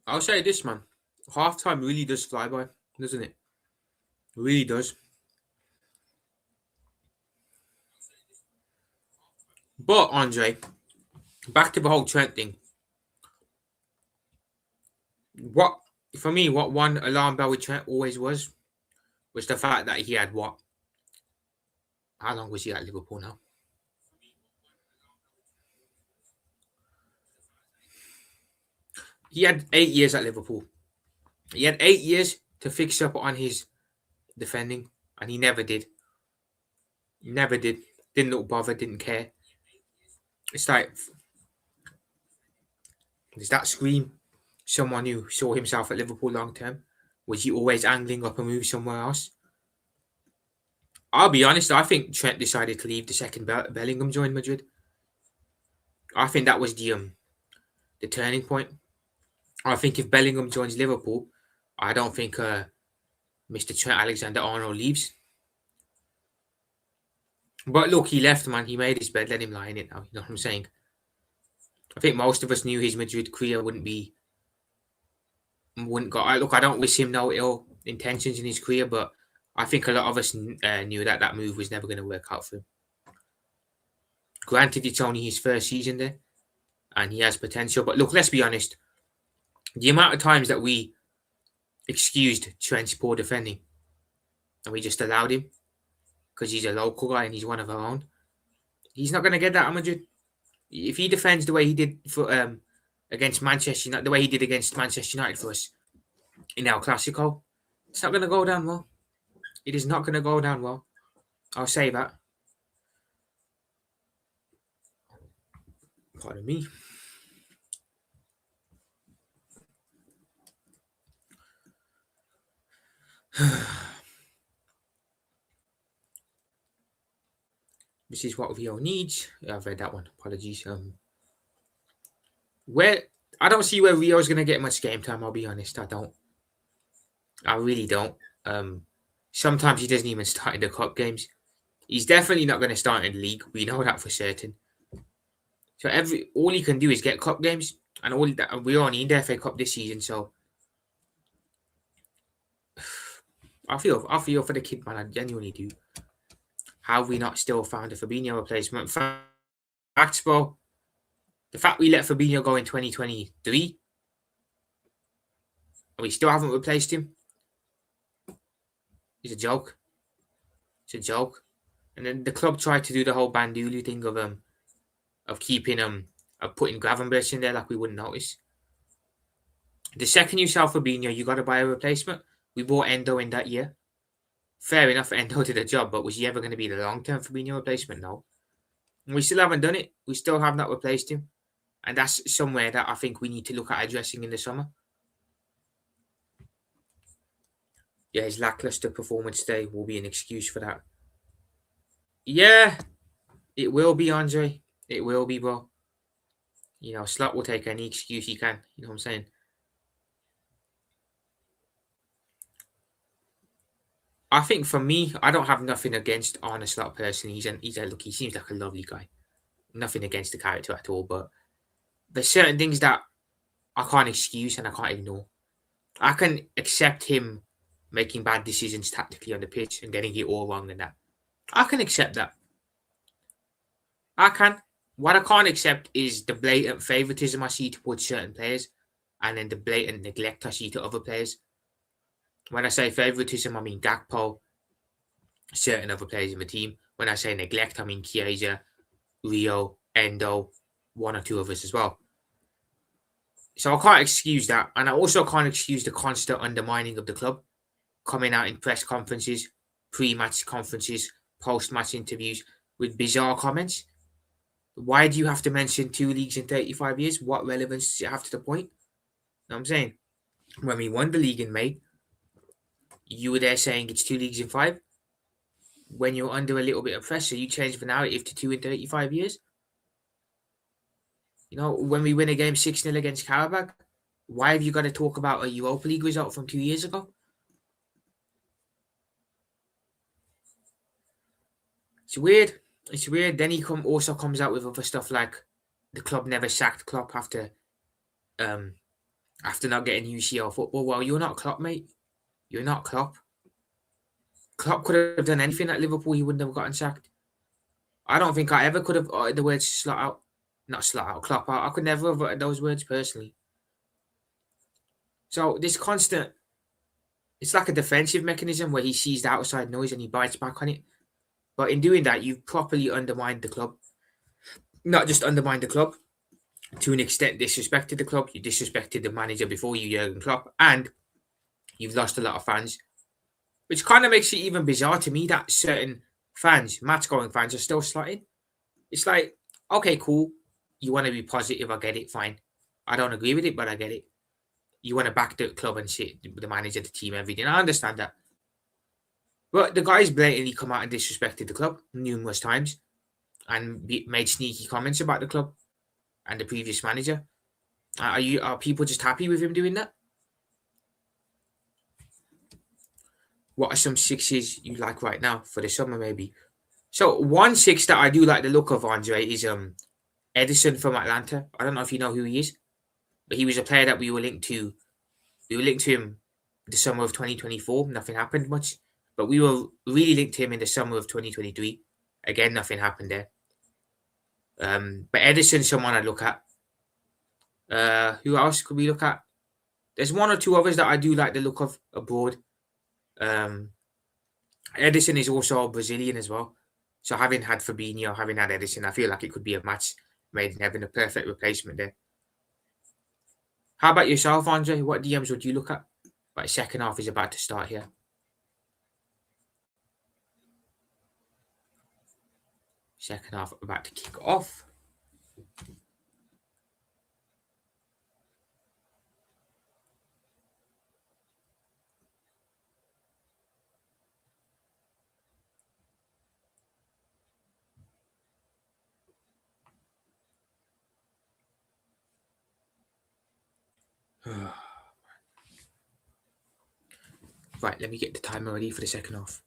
I'll say this, man. Halftime really does fly by, doesn't it? It really does. But, Andre, back to the whole Trent thing. What, for me, what one alarm bell with Trent always was the fact that he had what? How long was he at Liverpool now? He had 8 years at Liverpool. He had 8 years to fix up on his defending, and he never did. Never did. Didn't look bothered, didn't care. It's like, does that scream someone who saw himself at Liverpool long term? Was he always angling up a move somewhere else? I'll be honest, I think Trent decided to leave the second Bellingham joined Madrid. I think that was the turning point. I think if Bellingham joins Liverpool, I don't think Mr. Trent Alexander-Arnold leaves. But look, he left, man. He made his bed. Let him lie in it now. You know what I'm saying? I think most of us knew his Madrid career wouldn't go. Look, I don't wish him no ill intentions in his career, but I think a lot of us knew that move was never going to work out for him. Granted, it's only his first season there, and he has potential. But look, let's be honest. The amount of times that we excused Trent's poor defending, and we just allowed him because he's a local guy and he's one of our own. He's not going to get that at Madrid. If he defends the way he did for against Manchester United, the way he did against Manchester United for us in El Clasico, it's not going to go down well. It is not going to go down well. I'll say that. Pardon me. This is what Rio needs. I've read that one. Apologies. I don't see where Rio's going to get much game time. I'll be honest. I don't. I really don't. Sometimes he doesn't even start in the cup games. He's definitely not going to start in the league. We know that for certain. So all he can do is get cup games, and all that we're only in the FA Cup this season. So I feel for the kid, man. I genuinely do. How have we not still found a Fabinho replacement? Facts, bro. The fact we let Fabinho go in 2023, and we still haven't replaced him, is a joke. It's a joke. And then the club tried to do the whole Bandulu thing of keeping of putting Gravenberch in there like we wouldn't notice. The second you sell Fabinho, you got to buy a replacement. We bought Endo in that year. Fair enough, Endo did the job, but was he ever going to be the long-term Fabinho replacement? No. And we still haven't done it. We still have not replaced him. And that's somewhere that I think we need to look at addressing in the summer. Yeah, his lackluster performance today will be an excuse for that. Yeah, it will be, Andre. It will be, bro. You know, Slot will take any excuse he can. You know what I'm saying? I think for me, I don't have nothing against Arne Slot personally. Look, he seems like a lovely guy. Nothing against the character at all, but there's certain things that I can't excuse and I can't ignore. I can accept him making bad decisions tactically on the pitch and getting it all wrong and that. I can accept that. I can. What I can't accept is the blatant favoritism I see towards certain players and then the blatant neglect I see to other players. When I say favoritism, I mean Gakpo, certain other players in the team. When I say neglect, I mean Chiesa, Rio, Endo, one or two others as well. So I can't excuse that. And I also can't excuse the constant undermining of the club, coming out in press conferences, pre-match conferences, post-match interviews with bizarre comments. Why do you have to mention 2 leagues in 35 years? What relevance does it have to the point? You know what I'm saying? When we won the league in May, you were there saying it's 2 leagues in 5. When you're under a little bit of pressure, you change the narrative to 2 in 35 years. You know, when we win a game 6-0 against Karabakh, why have you got to talk about a Europa League result from 2 years ago? It's weird. It's weird. Then he also comes out with other stuff like the club never sacked Klopp after not getting UCL football. Well, you're not Klopp, mate. You're not Klopp. Klopp could have done anything at Liverpool. He wouldn't have gotten sacked. I don't think I ever could have uttered the words Klopp out. I could never have uttered those words personally. So this constant, it's like a defensive mechanism where he sees the outside noise and he bites back on it. But in doing that, you've properly undermined the club. Not just undermined the club, to an extent disrespected the club. You disrespected the manager before you, Jurgen Klopp, and you've lost a lot of fans. Which kind of makes it even bizarre to me that certain fans, match-going fans, are still slotting. It's like, okay, cool. You want to be positive, I get it, fine. I don't agree with it, but I get it. You want to back the club and shit, the manager, the team, everything. I understand that. But the guys blatantly come out and disrespected the club numerous times and made sneaky comments about the club and the previous manager. Are people just happy with him doing that? What are some sixes you like right now for the summer, maybe? So 1-6 that I do like the look of, Andre, is Edison from Atlanta. I don't know if you know who he is, but he was a player that we were linked to. We were linked to him the summer of 2024. Nothing happened much. But we were really linked to him in the summer of 2023. Again, nothing happened there. But Edison's someone I'd look at. Who else could we look at? There's one or two others that I do like the look of abroad. Edison is also Brazilian as well. So having had Fabinho, having had Edison, I feel like it could be a match made in heaven, a perfect replacement there. How about yourself, Andre? What DMs would you look at? Right, second half is about to start here. Second half about to kick off. Right, let me get the timer ready for the second half.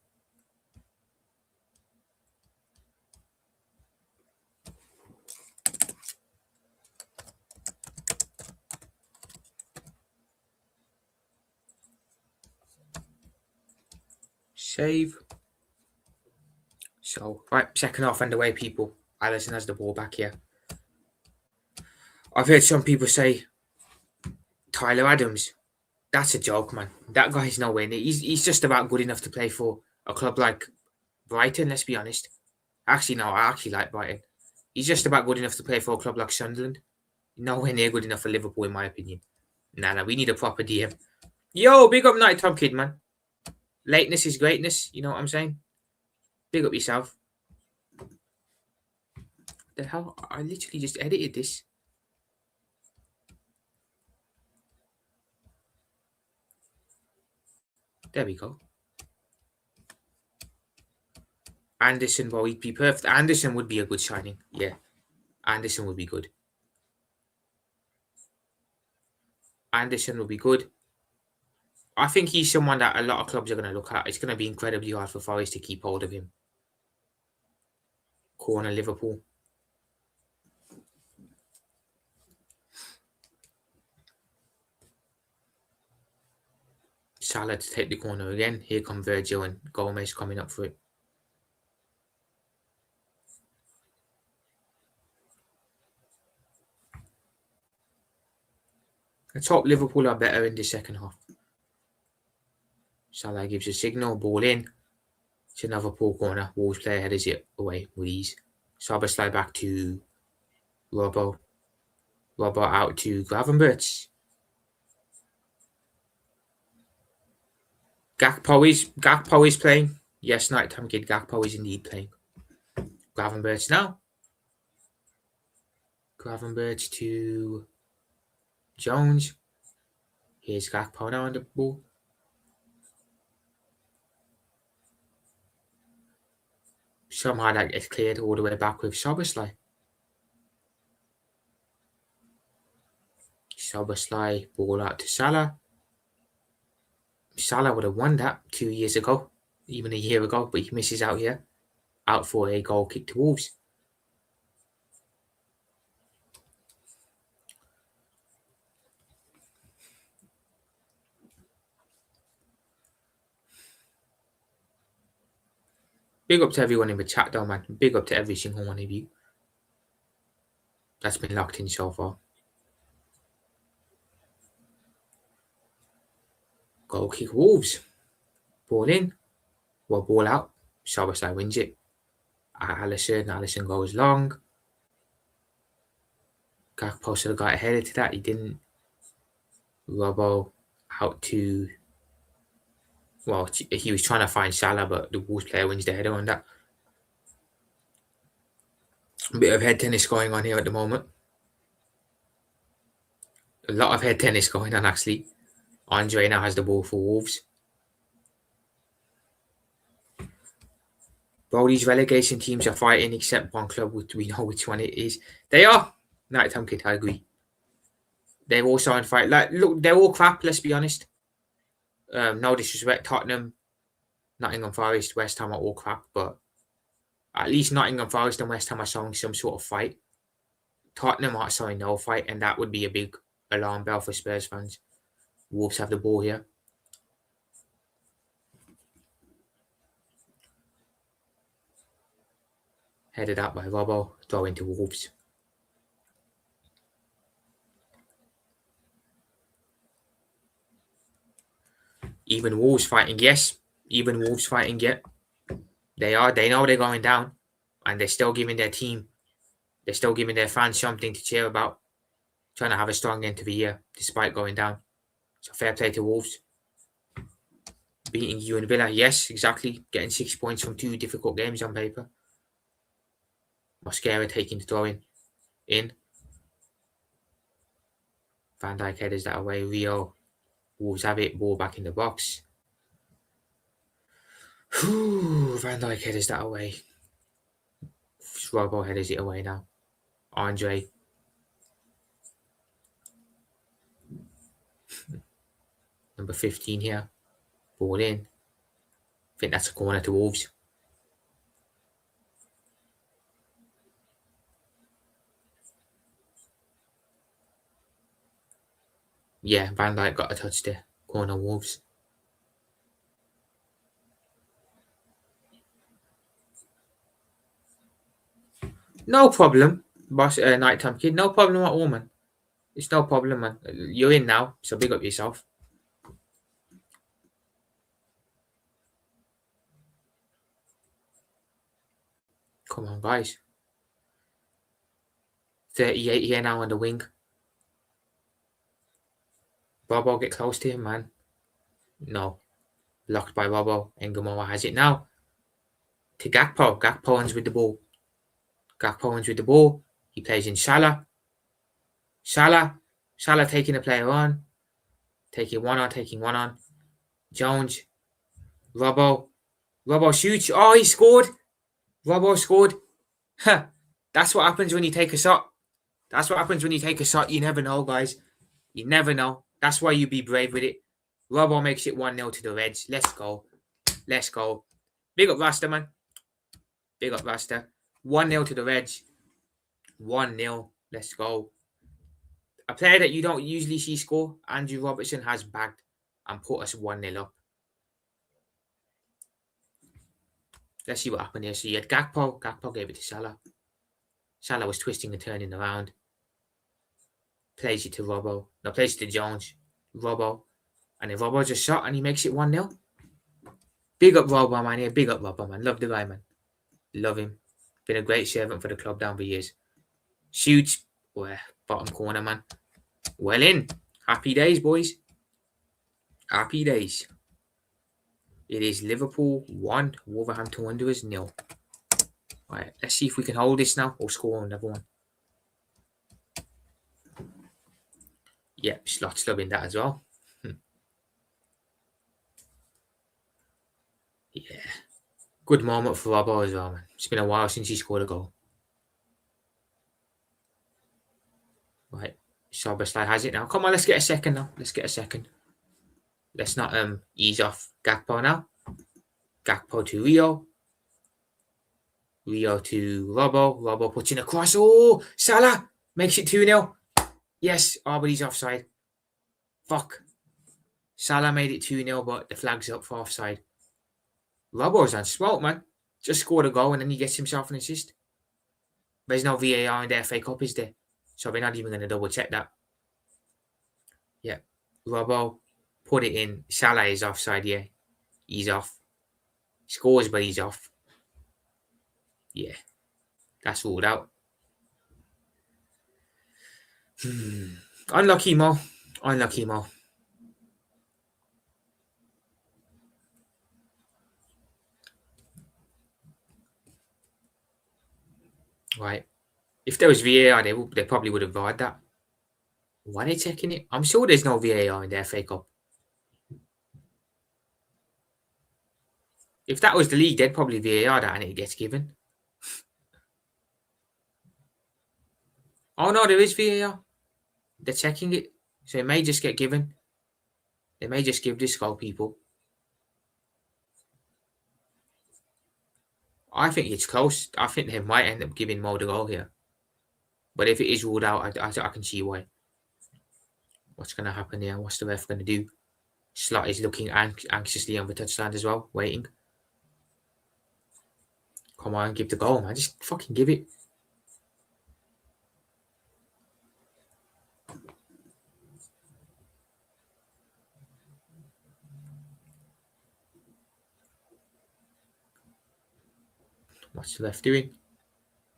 Save. So, right, second half underway, people. Alisson has the ball back here. I've heard some people say Tyler Adams. That's a joke, man. That guy's nowhere near. He's just about good enough to play for a club like Brighton, let's be honest. Actually, no, I actually like Brighton. He's just about good enough to play for a club like Sunderland. Nowhere near good enough for Liverpool, in my opinion. Nah, we need a proper DM. Yo, big up Night Tom Kid, man. Lateness is greatness, you know what I'm saying? Big up yourself. The hell? I literally just edited this. There we go. Anderson, well, he'd be perfect. Anderson would be a good signing. Yeah. Anderson would be good. Anderson would be good. I think he's someone that a lot of clubs are going to look at. It's going to be incredibly hard for Forest to keep hold of him. Corner Liverpool. Salah to take the corner again. Here come Virgil and Gomez coming up for it. Let's hope Liverpool are better in the second half. Salah gives a signal, ball in. It's another poor corner. Wolves player headers it away with ease. Szoboszlai back to Robbo. Robbo out to Gravenberch. Gakpo is playing. Yes, Nighttime Kid. Gakpo is indeed playing. Gravenberch now. Gravenberch to Jones. Here's Gakpo now on the ball. Somehow that gets cleared all the way back with Szoboszlai. Szoboszlai, ball out to Salah. Salah would have won that 2 years ago, even a year ago, but he misses out here. Out for a goal kick to Wolves. Big up to everyone in the chat though, man. Big up to every single one of you that's been locked in so far. Goal kick Wolves. Ball in. Well, ball out. Szoboszlai wins it. Alisson goes long. Gakpo should have got ahead to that. He didn't. Robbo out to... Well, he was trying to find Salah, but the Wolves player wins the header on that. A bit of head tennis going on here at the moment. A lot of head tennis going on, actually. Andre now has the ball for Wolves. Bro, these relegation teams are fighting except one club. We know which one it is. They are. Nighttime Kid, I agree. They're also on fight. Like, look, they're all crap, let's be honest. No disrespect, Tottenham, Nottingham Forest, West Ham are all crap, but at least Nottingham Forest and West Ham are showing some sort of fight. Tottenham are showing no fight, and that would be a big alarm bell for Spurs fans. Wolves have the ball here. Headed out by Robbo, throw into Wolves. Even Wolves fighting, yes. Even Wolves fighting, yeah. They are. They know they're going down, and they're still giving their team, they're still giving their fans something to cheer about. Trying to have a strong end to the year, despite going down. So fair play to Wolves. Beating you and Villa, yes, exactly. Getting 6 points from 2 difficult games on paper. Mosquera taking the throw in. Van Dijk headers that away. Rio. Wolves have it. Ball back in the box. Van Dijk headers that away. Robbo headers it away now. Andre. Number 15 here. Ball in. I think that's a corner to Wolves. Yeah, Van Dijk got a touch there. Corner Wolves. No problem, boss. Nighttime Kid. No problem at all, man. It's no problem, man. You're in now, so big up yourself. Come on, guys. 38 here now on the wing. Robbo, get close to him, man. No. Blocked by Robbo. Engamoa has it now. To Gakpo. Gakpo ends with the ball. He plays in Salah. Salah taking the player on. Taking one on. Jones. Robbo shoots. Oh, he scored. Robbo scored. That's what happens when you take a shot. You never know, guys. You never know. That's why you be brave with it. Robbo makes it 1-0 to the Reds. Let's go. Let's go. Big up Rasta, man. Big up Rasta. 1-0 to the Reds. 1-0. Let's go. A player that you don't usually see score, Andrew Robertson, has bagged and put us 1-0 up. Let's see what happened here. So you had Gakpo. Gakpo gave it to Salah. Salah was twisting and turning around. Plays it to Robbo. No, plays it to Jones. Robbo. And then Robbo just shot and he makes it 1-0. Big up Robbo, man. Yeah, big up Robbo, man. Love the guy, man. Love him. Been a great servant for the club down the years. Shoots. Well, bottom corner, man. Well in. Happy days, boys. Happy days. It is Liverpool 1, Wolverhampton Wanderers 0. Right, let's see if we can hold this now or score another one. Yep, Slot's loving that as well. Yeah. Good moment for Robbo as well, man. It's been a while since he scored a goal. Right. Soberslide has it now. Come on, let's get a second now. Let's get a second. Let's not ease off Gakpo now. Gakpo to Rio. Rio to Robbo. Robbo puts in a cross. Oh, Salah makes it 2-0. Yes, but he's offside. Fuck. Salah made it 2-0, but the flag's up for offside. Robbo's on spot, man. Just scored a goal and then he gets himself an assist. There's no VAR in the FA Cup, is there? So we're not even going to double check that. Yeah. Robbo put it in. Salah is offside, yeah. He's off. Scores, but he's off. Yeah. That's ruled out. Unlucky, Mo. Unlucky, Mo. Right. If there was VAR, they probably would have VAR'd that. Why are they checking it? I'm sure there's no VAR in the FA Cup. If that was the league, they'd probably VAR that and it gets given. Oh, no, there is VAR. They're checking it. So it may just get given. They may just give this goal, people. I think it's close. I think they might end up giving Mo the goal here. But if it is ruled out, I can see why. What's going to happen here? What's the ref going to do? Slot is looking anxiously on the touchline as well, waiting. Come on, give the goal, man. Just fucking give it. What's the ref doing?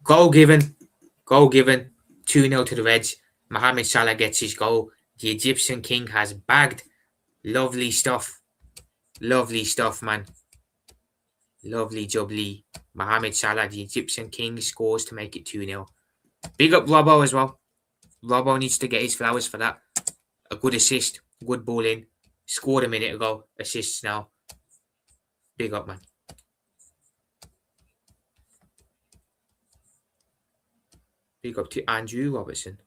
Goal given. Goal given. 2-0 to the Reds. Mohamed Salah gets his goal. The Egyptian king has bagged. Lovely stuff. Lovely stuff, man. Lovely jubbly. Mohamed Salah, the Egyptian king, scores to make it 2-0. Big up Robbo as well. Robbo needs to get his flowers for that. A good assist. Good ball in. Scored a minute ago. Assists now. Big up, man. Big up to Andrew Robertson.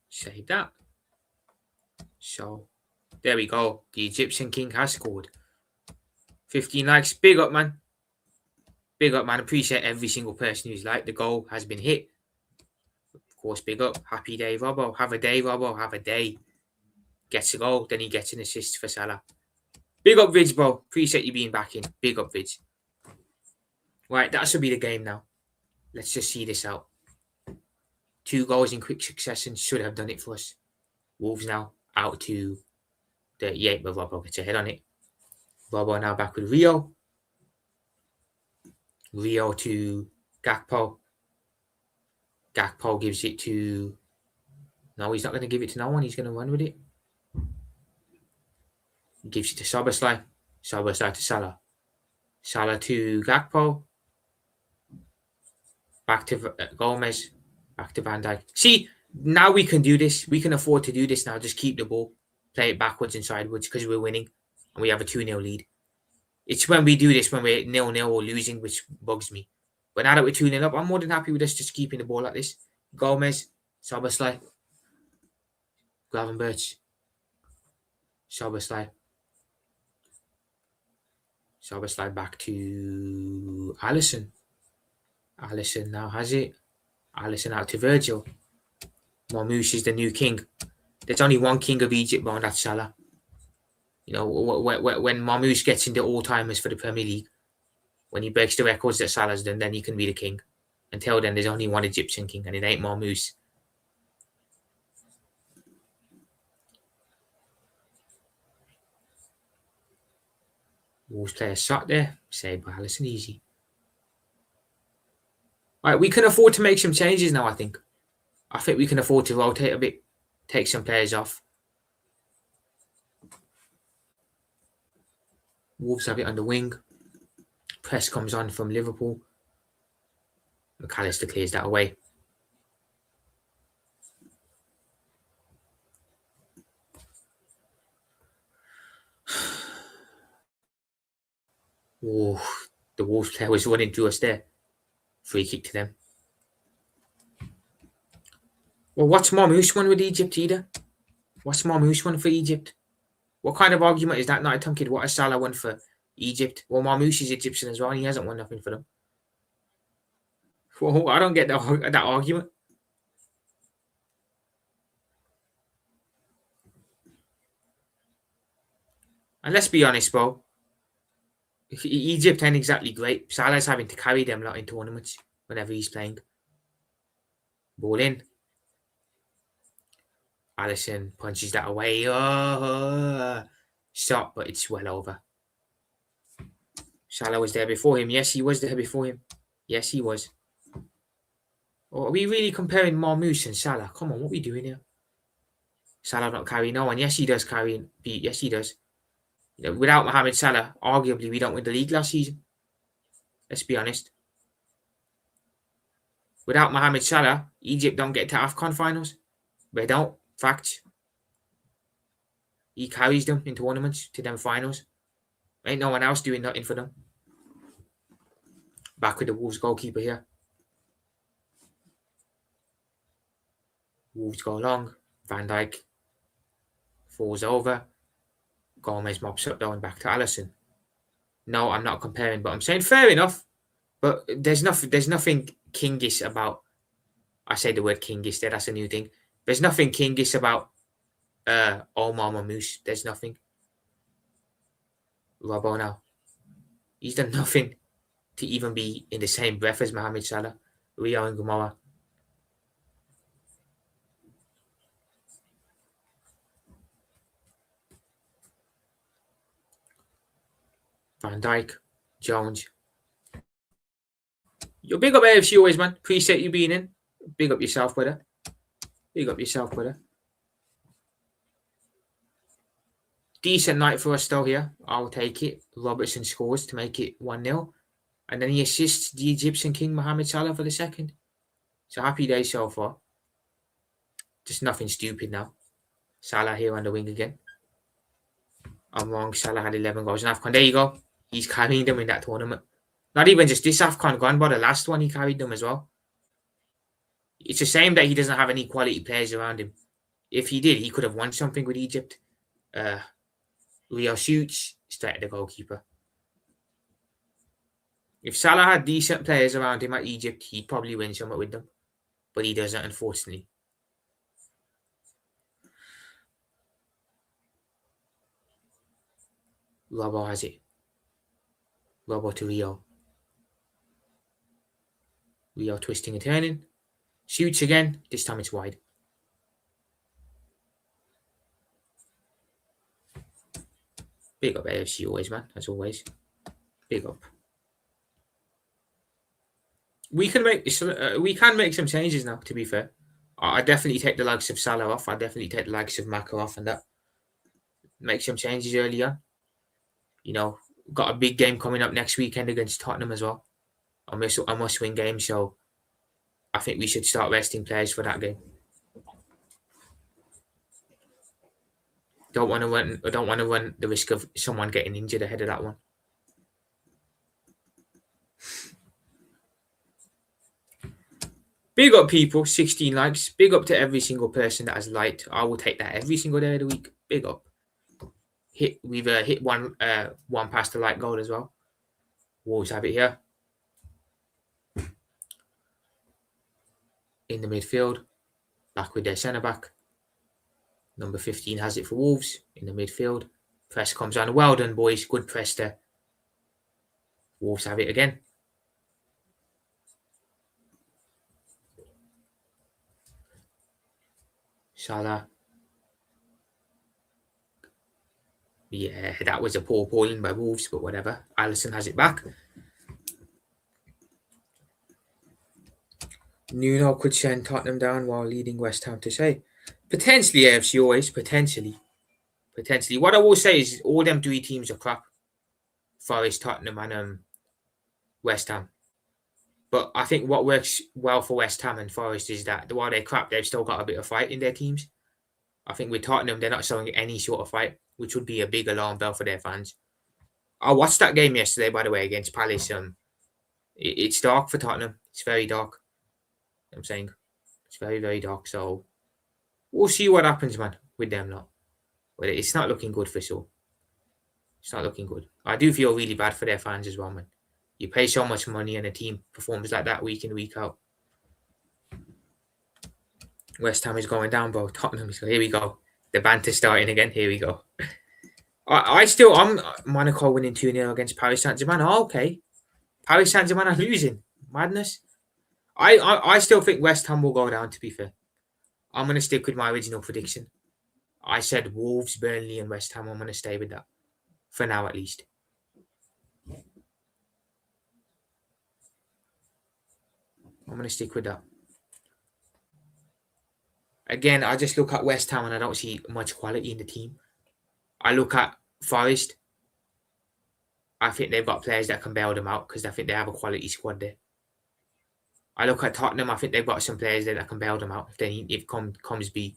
Save that. So, there we go. The Egyptian king has scored. 15 likes. Big up, man. Big up, man. Appreciate every single person who's liked. The goal has been hit. Of course, big up. Happy day, Robbo. Have a day, Robbo. Have a day. Gets a goal. Then he gets an assist for Salah. Big up, Vids, bro. Appreciate you being back in. Big up, Vids. Right, that should be the game now. Let's just see this out. 2 goals in quick succession should have done it for us. Wolves now out to 38, but Robbo gets ahead on it. Robbo now back with Rio. Rio to Gakpo. Gakpo gives it to... No, he's not going to give it to no one. He's going to run with it. He gives it to Soberslide. Soberslide to Salah. Salah to Gakpo. Back to Gomez. Back to Van Dijk. See, now we can do this. We can afford to do this now. Just keep the ball. Play it backwards and sideways because we're winning. And we have a 2-0 lead. It's when we do this, when we're 0-0 or losing, which bugs me. But now that we're 2-0 up, I'm more than happy with us just keeping the ball like this. Gomez, Szoboszlai, Gravenberch, Szoboszlai back to Alisson. Alisson now has it. Alisson out to Virgil. Marmoush is the new king. There's only one king of Egypt, but that's Salah. You know, when Marmoush gets into all-timers for the Premier League, when he breaks the records that Salah's done, then he can be the king. Until then, there's only one Egyptian king, and it ain't Marmoush. Wolves play a shot there. Saved by Alisson, easy. Right, we can afford to make some changes now, I think. I think we can afford to rotate a bit, take some players off. Wolves have it on the wing. Press comes on from Liverpool. McAllister clears that away. Oh, the Wolves player was running through us there. Free kick to them. Well, what's Marmoush won with Egypt either? What's Marmoush won for Egypt? What kind of argument is that, not a tongue kid? What has Salah won for Egypt? Well, Marmoush is Egyptian as well, and he hasn't won nothing for them. Well, I don't get that argument. And let's be honest, bro. Egypt ain't exactly great. Salah's having to carry them lot in tournaments whenever he's playing. Ball in. Alisson punches that away. Oh, shot, but it's well over. Salah was there before him. Yes, he was there before him. Yes, he was. Oh, are we really comparing Marmoush and Salah? Come on, what are we doing here? Salah not carrying no one. Yes, he does carry. Yes, he does. You know, without Mohamed Salah, arguably we don't win the league last season. Let's be honest. Without Mohamed Salah, Egypt don't get to AFCON finals. They don't. Fact. He carries them in tournaments to them finals. Ain't no one else doing nothing for them. Back with the Wolves goalkeeper here. Wolves go long. Van Dijk falls over. Gomez mops up though and back to Alisson. No, I'm not comparing, but I'm saying fair enough. But there's nothing kingish about. I say the word kingish there. That's a new thing. There's nothing kingish about Omar Marmoush. There's nothing. Robbo now. He's done nothing to even be in the same breath as Mohamed Salah, Rio and Gomorrah. Van Dijk, Jones. You're big up AFC always, man. Appreciate you being in. Big up yourself, brother. Big up yourself, brother. Decent night for us though here. I'll take it. Robertson scores to make it 1-0. And then he assists the Egyptian king, Mohamed Salah, for the second. So happy day so far. Just nothing stupid now. Salah here on the wing again. I'm wrong. Salah had 11 goals in AFCON. There you go. He's carrying them in that tournament. Not even just this AFCON gone, but the last one he carried them as well. It's a shame that he doesn't have any quality players around him. If he did, he could have won something with Egypt. Rio shoots straight at the goalkeeper. If Salah had decent players around him at Egypt, he'd probably win something with them. But he doesn't, unfortunately. Robbo has it. Robbo to Rio. Rio twisting and turning. Shoots again. This time it's wide. Big up AFC always, man. As always. Big up. We can make some changes now, to be fair. I definitely take the likes of Salah off. I definitely take the likes of Maka off and that. Make some changes earlier. You know, got a big game coming up next weekend against Tottenham as well. A must-win game, so I think we should start resting players for that game. Don't want to run the risk of someone getting injured ahead of that one. Big up, people. 16 likes. Big up to every single person that has liked. I will take that every single day of the week. Big up. We've hit one past the like goal as well. Wolves have it here. In the midfield. Back with their centre back. Number 15 has it for Wolves in the midfield. Press comes on. Well done, boys. Good press there. Wolves have it again. Salah. Yeah, that was a poor bowling by Wolves, but whatever. Alisson has it back. Nuno could send Tottenham down while leading West Ham to say. Potentially AFC always, potentially. What I will say is all them three teams are crap. Forest, Tottenham and West Ham. But I think what works well for West Ham and Forest is that while they're crap, they've still got a bit of fight in their teams. I think with Tottenham, they're not showing any sort of fight, which would be a big alarm bell for their fans. I watched that game yesterday, by the way, against Palace. It's dark for Tottenham. It's very dark. I'm saying it's very, very dark. So we'll see what happens, man, with them lot. But it's not looking good for sure. It's not looking good. I do feel really bad for their fans as well, man. You pay so much money and a team performs like that week in, week out. West Ham is going down, bro. Tottenham is going. Here we go. The banter's starting again. Here we go. I'm Monaco winning 2-0 against Paris Saint-Germain. Oh, okay. Paris Saint-Germain are losing. Madness. I still think West Ham will go down, to be fair. I'm going to stick with my original prediction. I said Wolves, Burnley and West Ham. I'm going to stay with that. For now, at least. I'm going to stick with that. Again, I just look at West Ham and I don't see much quality in the team. I look at Forest. I think they've got players that can bail them out because I think they have a quality squad there. I look at Tottenham. I think they've got some players there that can bail them out if comes be.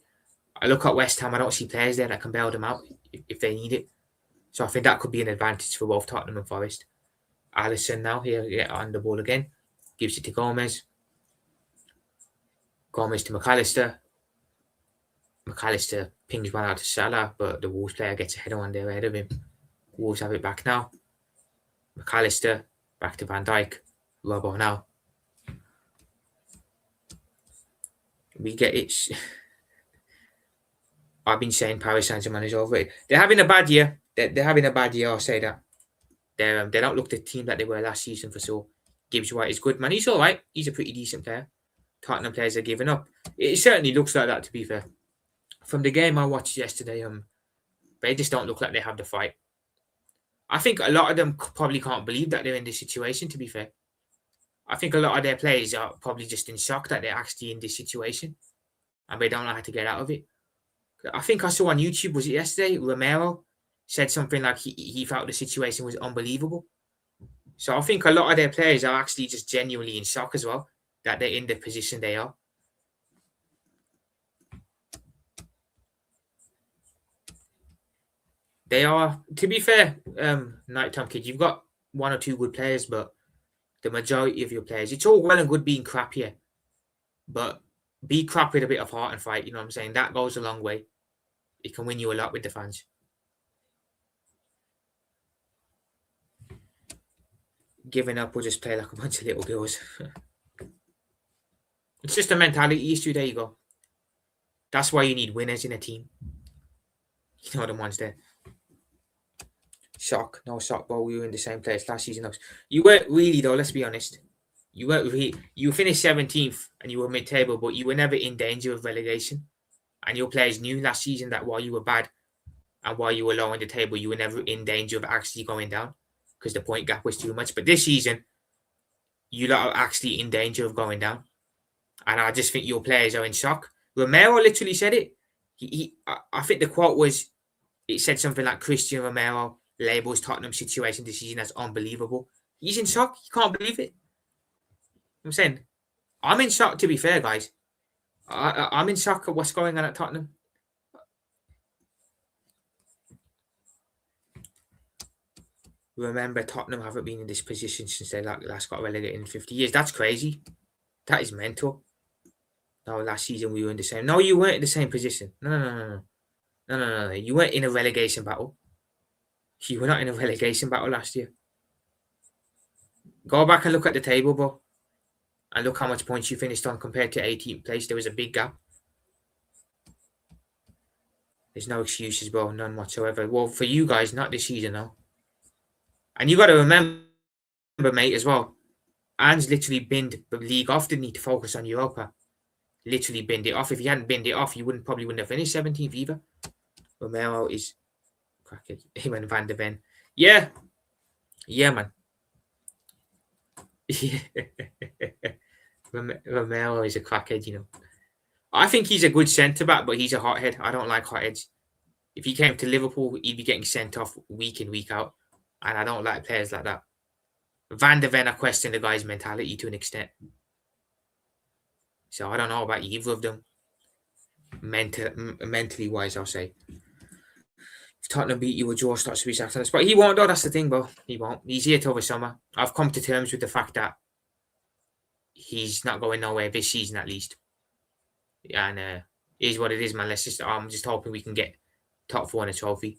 I look at West Ham. I don't see players there that can bail them out if they need it. So I think that could be an advantage for both Tottenham and Forest. Alisson now here on the ball again. Gives it to Gomez. Gomez to McAllister. McAllister pings one out to Salah, but the Wolves player gets a header on there ahead of him. Wolves have it back now. McAllister back to Van Dijk. Robbo now. We get it. I've been saying Paris Saint-Germain is overrated. They're having a bad year. They're having a bad year. I'll say that. They don't look the team that they were last season for sure. Gibbs White is good, man. He's all right. He's a pretty decent player. Tottenham players are giving up. It certainly looks like that, to be fair. From the game I watched yesterday, they just don't look like they have the fight. I think a lot of them probably can't believe that they're in this situation, to be fair. I think a lot of their players are probably just in shock that they're actually in this situation and they don't know how to get out of it. I think I saw on YouTube, was it yesterday, Romero said something like he felt the situation was unbelievable. So I think a lot of their players are actually just genuinely in shock as well, that they're in the position they are. They are, to be fair, Nighttime Kid, you've got one or two good players, but the majority of your players, it's all well and good being crap here, but be crap with a bit of heart and fight, you know what I'm saying? That goes a long way. It can win you a lot with the fans. Giving up will just play like a bunch of little girls. It's just a mentality issue. There you go. That's why you need winners in a team. You know the ones there. Shock. No shock, bro. We were in the same place last season. You weren't really, though, let's be honest. You weren't really. You finished 17th and you were mid-table, but you were never in danger of relegation. And your players knew last season that while you were bad and while you were low on the table, you were never in danger of actually going down because the point gap was too much. But this season, you lot are actually in danger of going down. And I just think your players are in shock. Romero literally said it. I think the quote was, it said something like Christian Romero labels Tottenham's situation this season as unbelievable. He's in shock. He can't believe it. I'm saying, I'm in shock, to be fair, guys. I'm in shock at what's going on at Tottenham. Remember, Tottenham haven't been in this position since they last got relegated in 50 years. That's crazy. That is mental. No, last season we were in the same. No, you weren't in the same position. No. You weren't in a relegation battle. You were not in a relegation battle last year. Go back and look at the table, bro. And look how much points you finished on compared to 18th place. There was a big gap. There's no excuses, bro. None whatsoever. Well, for you guys, not this season, though. And you got to remember, mate, as well. Anne's literally binned the league off, didn't he, to focus on Europa. Literally binned it off. If he hadn't binned it off, you probably wouldn't have finished 17th either. Romero is cracking. Him and Van der Ven. Yeah. Yeah, man. Romero is a crackhead, you know. I think he's a good centre-back, but he's a hothead. I don't like hotheads. If he came to Liverpool, he'd be getting sent off week in, week out. And I don't like players like that. Van der Ven, I question the guy's mentality to an extent. So I don't know about either of them. Mentally wise, I'll say. If Tottenham beat you, a draw starts to be sacked on the spot. He won't, though. That's the thing, bro. He won't. He's here till the summer. I've come to terms with the fact that he's not going nowhere this season, at least. And it is what it is, man. I'm just hoping we can get top 4 in a trophy.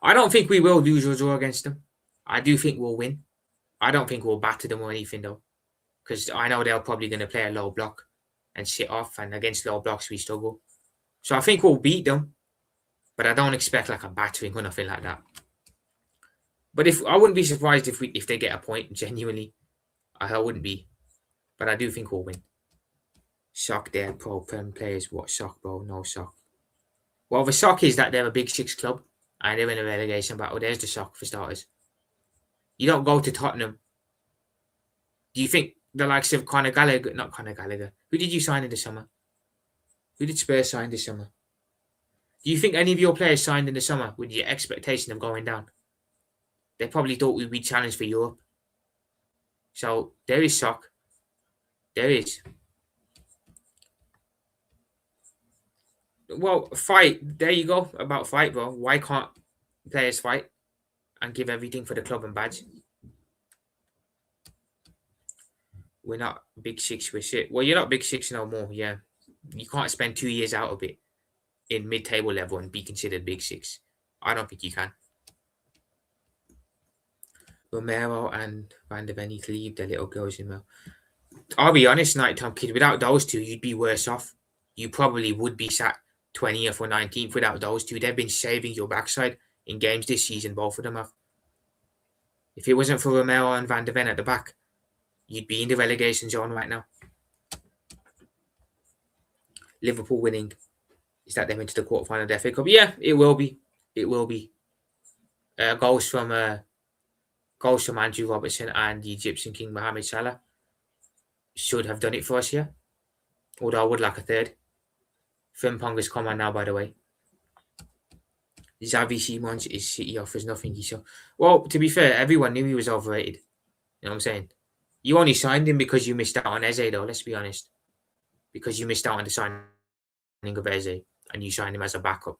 I don't think we will lose or draw against them. I do think we'll win. I don't think we'll batter them or anything, though. Because I know they're probably going to play a low block and sit off. And against low blocks, we struggle. So I think we'll beat them. But I don't expect like a battering or nothing like that. But I wouldn't be surprised if they get a point, genuinely. I wouldn't be. But I do think we'll win. Shock there, pro players. What shock, bro? No shock. Well, the shock is that they're a Big Six club and they're in a relegation battle. There's the shock for starters. You don't go to Tottenham. Do you think the likes of Conor Gallagher, not Conor Gallagher, who did you sign in the summer? Who did Spurs sign this summer? Do you think any of your players signed in the summer with the expectation of going down? They probably thought we'd be challenged for Europe. So there is shock. There is. Well, fight. There you go. About fight, bro. Why can't players fight and give everything for the club and badge? We're not Big Six. We're shit. Well, you're not Big Six no more. Yeah. You can't spend 2 years out of it in mid-table level and be considered Big Six. I don't think you can. Romero and Van der Ven need to leave their little girls in well. I'll be honest, Nighttime Kid, without those two, you'd be worse off. You probably would be sat 20th or 19th without those two. They've been saving your backside in games this season, both of them have. If it wasn't for Romero and Van der Ven at the back, you'd be in the relegation zone right now. Liverpool winning. Is that them into the quarterfinal of the FA Cup? Yeah, it will be. It will be. Goals from Andrew Robertson and the Egyptian King Mohamed Salah should have done it for us here. Although I would like a third. Frimpong has come on now, by the way. Xavi Simons is City offers nothing. Well, to be fair, everyone knew he was overrated. You know what I'm saying? You only signed him because you missed out on Eze, though. Let's be honest. Because you missed out on the signing of Eze and you signed him as a backup.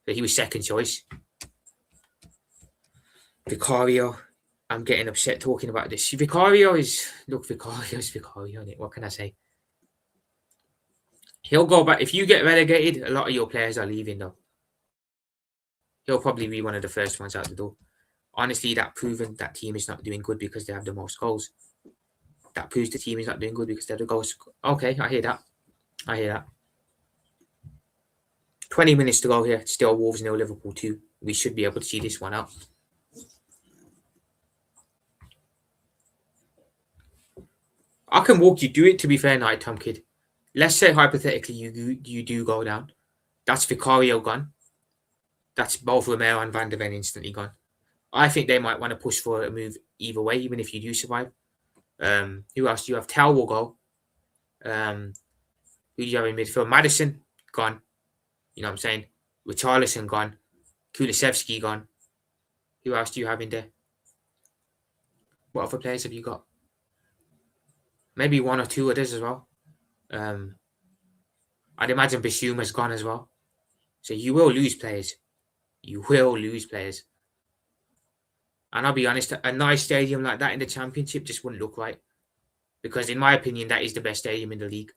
So he was second choice. Vicario. I'm getting upset talking about this. Vicario's Vicario. What can I say? He'll go back. If you get relegated, a lot of your players are leaving, though. He'll probably be one of the first ones out the door. Honestly, that proven that team is not doing good because they have the most goals. That proves the team is not doing good because they have the goals. Okay, I hear that. 20 minutes to go here. Still Wolves 0, Liverpool 2. We should be able to see this one out. I can walk you through it, to be fair, Nighttime Kid. Let's say, hypothetically, you do go down. That's Vicario gone. That's both Romero and Van der Ven instantly gone. I think they might want to push for a move either way, even if you do survive. Who else do you have? Tell will go. Who do you have in midfield? Madison, gone. You know what I'm saying? Richarlison, gone. Kulusevski, gone. Who else do you have in there? What other players have you got? Maybe one or two others as well. I'd imagine Bisuma's gone as well. So you will lose players. And I'll be honest, a nice stadium like that in the Championship just wouldn't look right. Because in my opinion, that is the best stadium in the league.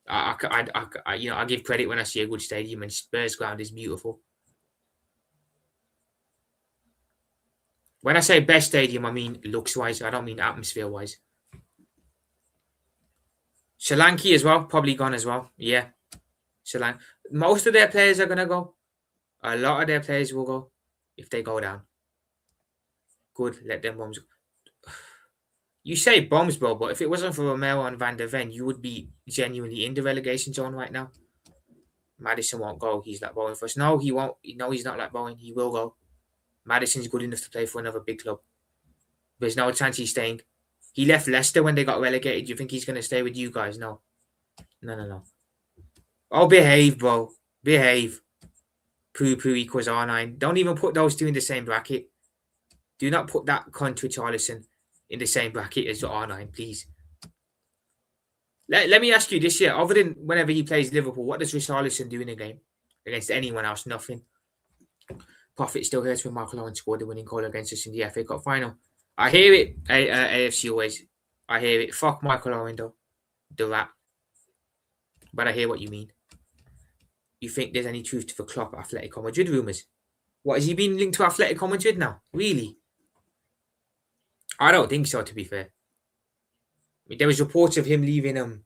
I give credit when I see a good stadium, and Spurs ground is beautiful. When I say best stadium, I mean looks wise. I don't mean atmosphere wise. Sri Lanka as well, probably gone as well. Yeah, Sri Lanka. Most of their players are gonna go. A lot of their players will go if they go down. Good, let them bombs. You say bombs, bro, but if it wasn't for Romero and Van der Ven, you would be genuinely in the relegation zone right now. Madison won't go. He's like Bowen for us. No, he won't. No, he's not like Bowen. He will go. Madison's good enough to play for another big club. There's no chance he's staying. He left Leicester when they got relegated. You think he's going to stay with you guys? No. No. Oh, behave, bro. Behave. Poo equals R9. Don't even put those two in the same bracket. Do not put that cunt Richarlison in the same bracket as R9, please. Let me ask you this year, other than whenever he plays Liverpool, what does Richarlison do in a game? Against anyone else, nothing. Profit still hurts when Watchalong scored the winning goal against us in the FA Cup final. I hear it, AFC always. I hear it. Fuck Michael Owen, though. The rat. But I hear what you mean. You think there's any truth to the Klopp Atletico Madrid rumours? What, has he been linked to Atletico Madrid now? Really? I don't think so, to be fair. I mean, there was reports of him leaving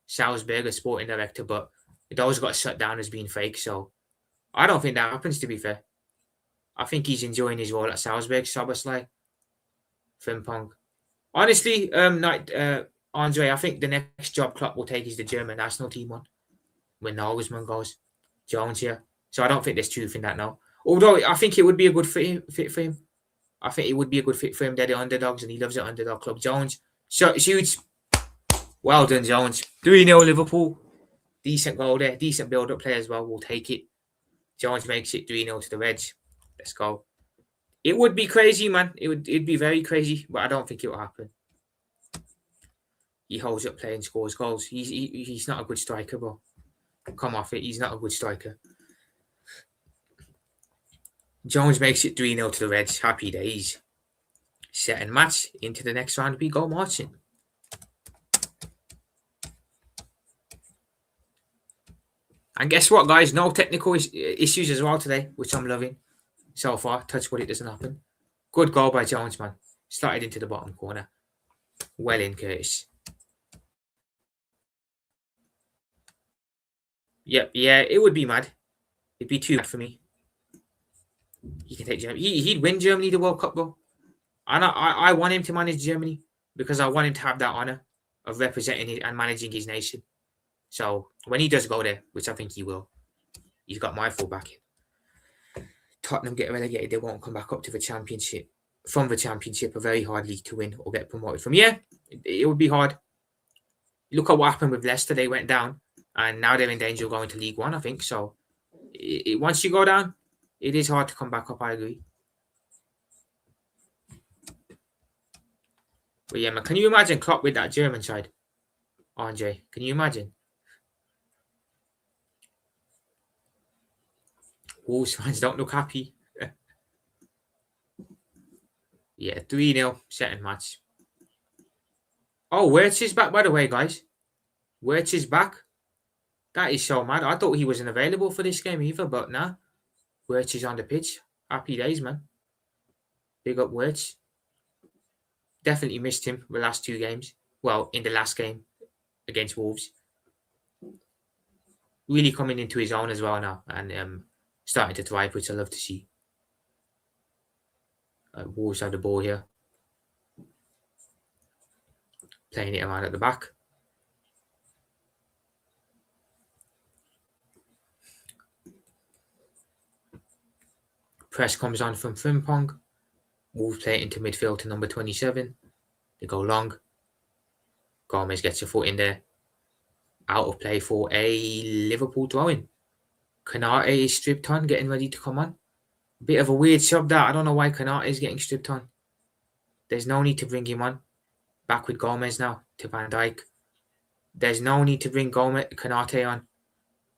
Salzburg as sporting director, but it always got shut down as being fake, so I don't think that happens, to be fair. I think he's enjoying his role at Salzburg, Szoboszlai, Frimpong. Honestly, Andre, I think the next job Klopp will take is the German national team one. When Nagelsmann goes. Jones here. So I don't think there's truth in that now. Although I think it would be a good fit for him. I think it would be a good fit for him. They're the underdogs and he loves the underdog club. Jones shoots. Well done, Jones. 3-0 Liverpool. Decent goal there. Decent build-up play as well. We'll take it. Jones makes it 3-0 to the Reds. Let's go. It would be crazy, man. It'd be very crazy, but I don't think it will happen. He holds up play and scores goals. He's not a good striker, bro. Come off it. He's not a good striker. Jones makes it 3-0 to the Reds. Happy days. Second match. Into the next round we go, Martin. And guess what, guys? No technical issues as well today, which I'm loving. So far, touch wood, it doesn't happen. Good goal by Jones, man. Slotted into the bottom corner. Well in, Curtis. Yep, yeah, it would be mad. It'd be too bad for me. He can take Germany. He'd win Germany the World Cup, bro. And I want him to manage Germany because I want him to have that honour of representing and managing his nation. So when he does go there, which I think he will, he's got my full backing. Tottenham get relegated, they won't come back up to the Championship. From the Championship, a very hard league to win or get promoted from. Yeah, it would be hard. Look at what happened with Leicester. They went down and now they're in danger of going to League One, I think. So once you go down, it is hard to come back up, I agree. But yeah, man, can you imagine Klopp with that German side? Andre, can you imagine? Wolves fans don't look happy. Yeah, 3-0, second match. Oh, Wirtz is back, by the way, guys. Wirtz is back. That is so mad. I thought he wasn't available for this game either, but nah. Wirtz is on the pitch. Happy days, man. Big up Wirtz. Definitely missed him the last two games. Well, in the last game against Wolves. Really coming into his own as well now and starting to thrive, which I love to see. Wolves have the ball here. Playing it around at the back. Press comes on from Frimpong. Wolves play it into midfield to number 27. They go long. Gomez gets a foot in there. Out of play for a Liverpool throw-in. Kanate is stripped on, getting ready to come on. Bit of a weird sub that. I don't know why Kanate is getting stripped on. There's no need to bring him on. Back with Gomez now to Van Dijk. There's no need to bring Kanate on.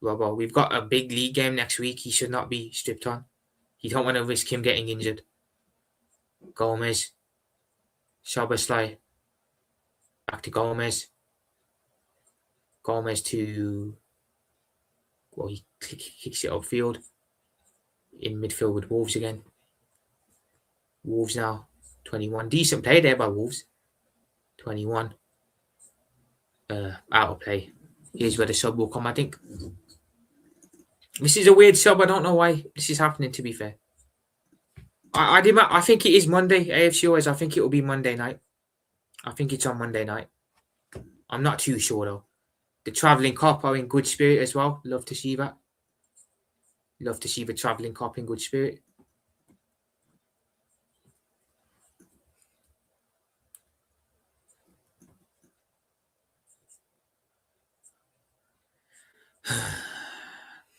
Robbo, we've got a big league game next week. He should not be stripped on. You don't want to risk him getting injured. Gomez. Szoboszlai. Back to Gomez. Gomez to, well, he kicks it upfield. In midfield with Wolves again. Wolves now, 21. Decent play there by Wolves. 21. Out of play. Here's where the sub will come, I think. This is a weird sub. I don't know why this is happening, to be fair. I think it is Monday, AFCOS. I think it will be Monday night. I think it's on Monday night. I'm not too sure, though. The travelling cop are in good spirit as well. Love to see that. Love to see the travelling cop in good spirit.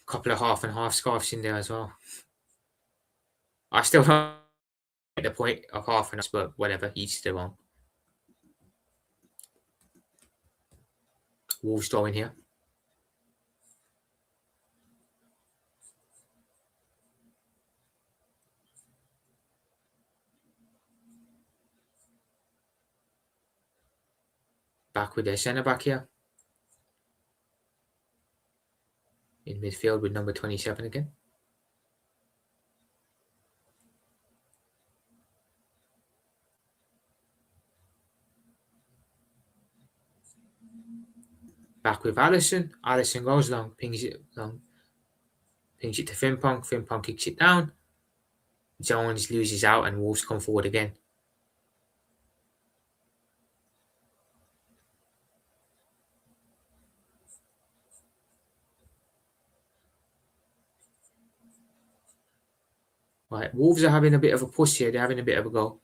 Couple of half and half scarves in there as well. I still don't get the point of half and half, but whatever, he's still on. Wolves throwing here. Back with their centre back here. In midfield with number 27 again. Back with Allison. Allison goes long, pings it long. Pings it to Frimpong. Frimpong kicks it down. Jones loses out and Wolves come forward again. Right, Wolves are having a bit of a push here. They're having a bit of a go.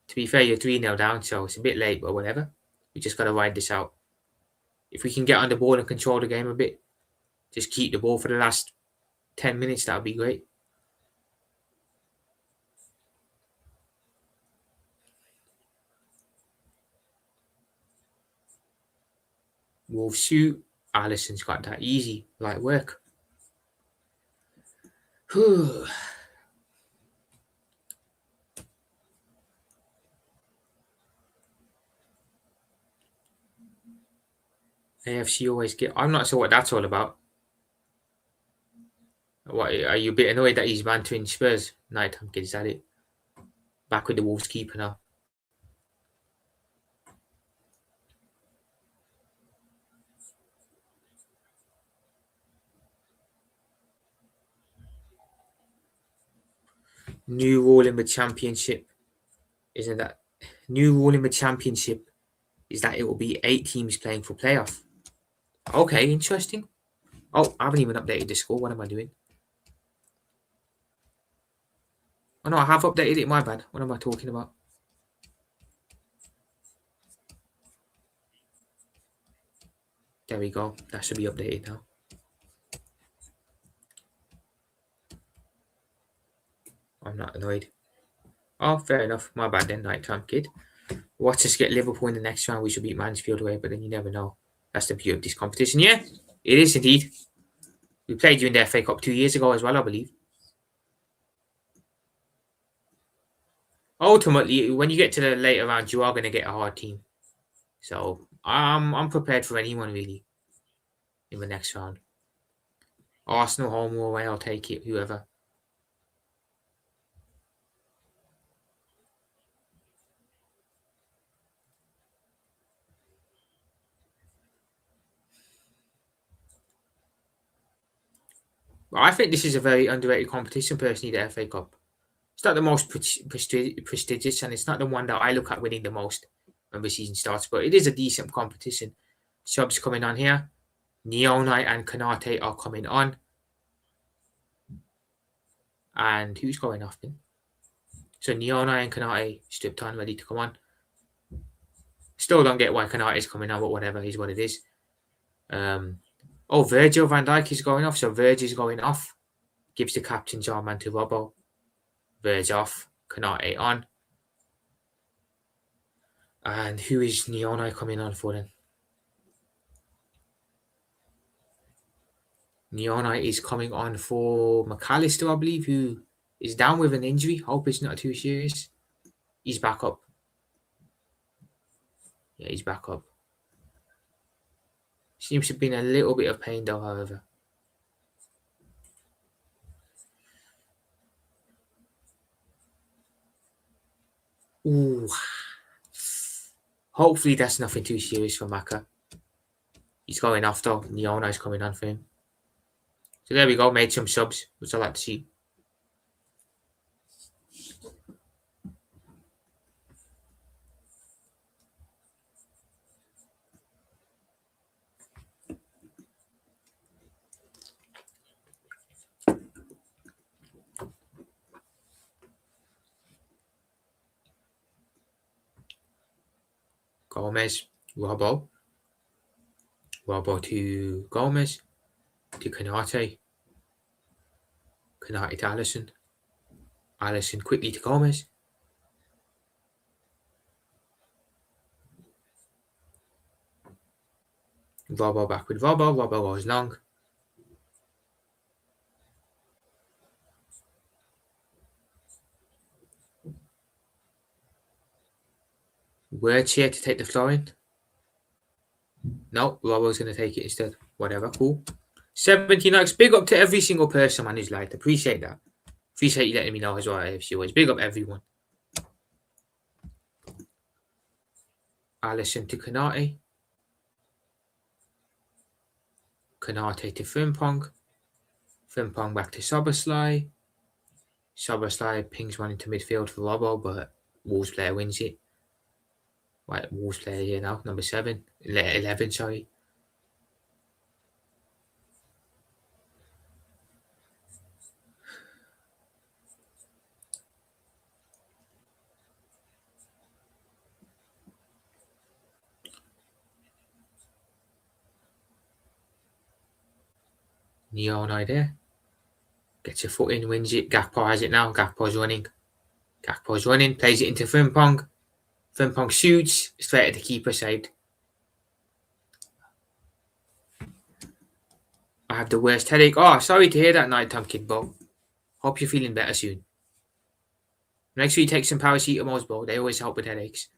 To be fair, you're 3-0 down, so it's a bit late, but whatever. We just got to ride this out. If we can get on the ball and control the game a bit, just keep the ball for the last 10 minutes, that would be great. Wolves shoot. Allison's got that easy, light work. AFC always get. I'm not sure what that's all about. What are you a bit annoyed that he's bantering Spurs? Nighttime kid, is that it? Back with the Wolves keeper now. New rule in the championship, isn't that? New rule in the championship is that it will be 8 teams playing for playoff. Okay, interesting. Oh, I haven't even updated the score. What am I doing? Oh no, I have updated it. My bad. What am I talking about? There we go. That should be updated now. I'm not annoyed. Oh, fair enough. My bad then, nighttime kid. Watch us get Liverpool in the next round. We should beat Mansfield away, but then you never know. That's the beauty of this competition. Yeah, it is indeed. We played you in the FA Cup 2 years ago as well, I believe. Ultimately, when you get to the later rounds, you are going to get a hard team. So I'm prepared for anyone really in the next round. Arsenal home or away, I'll take it. Whoever. I think this is a very underrated competition, personally, the FA Cup. It's not the most prestigious, and it's not the one that I look at winning the most when the season starts, but it is a decent competition. Subs coming on here. Neonite and Kanate are coming on. And who's going off then? So Neonite and Kanate stripped on, ready to come on. Still don't get why Kanate is coming on, but whatever, is what it is. Virgil van Dijk is going off, so Verge is going off. Gives the captain's armband to Robbo. Verge off, Kanate on. And who is Neonite coming on for then? Neonite is coming on for McAllister, I believe, who is down with an injury. Hope it's not too serious. He's back up. Yeah, he's back up. Seems to have been a little bit of pain though, however. Ooh. Hopefully that's nothing too serious for Maka. He's going off though. Neona's coming on for him. So there we go, made some subs, which I like to see. Gomez, Robbo to Gomez, to Canate to Allison quickly to Gomez. Robbo back with Robbo goes long. Words here to take the floor in. No, Robbo's going to take it instead. Whatever, cool. 17 likes. Big up to every single person, man, who's liked. Appreciate that. Appreciate you letting me know as well, AFC always. Big up everyone. Allison to Canate. Canate to Frimpong. Frimpong back to Soberslai. Soberslai pings one into midfield for Robbo, but Wolves player wins it. Right, Wolves player here now, number 7. 11, sorry. Neon there. Gets a foot in, wins it. Gakpo has it now. Gakpo's running. Plays it into Frimpong. Frimpong shoots. Straight at the keeper, saved. I have the worst headache. Oh, sorry to hear that, Nighttime Kid, bro. Hope you're feeling better soon. Make sure you take some paracetamols, bro. They always help with headaches.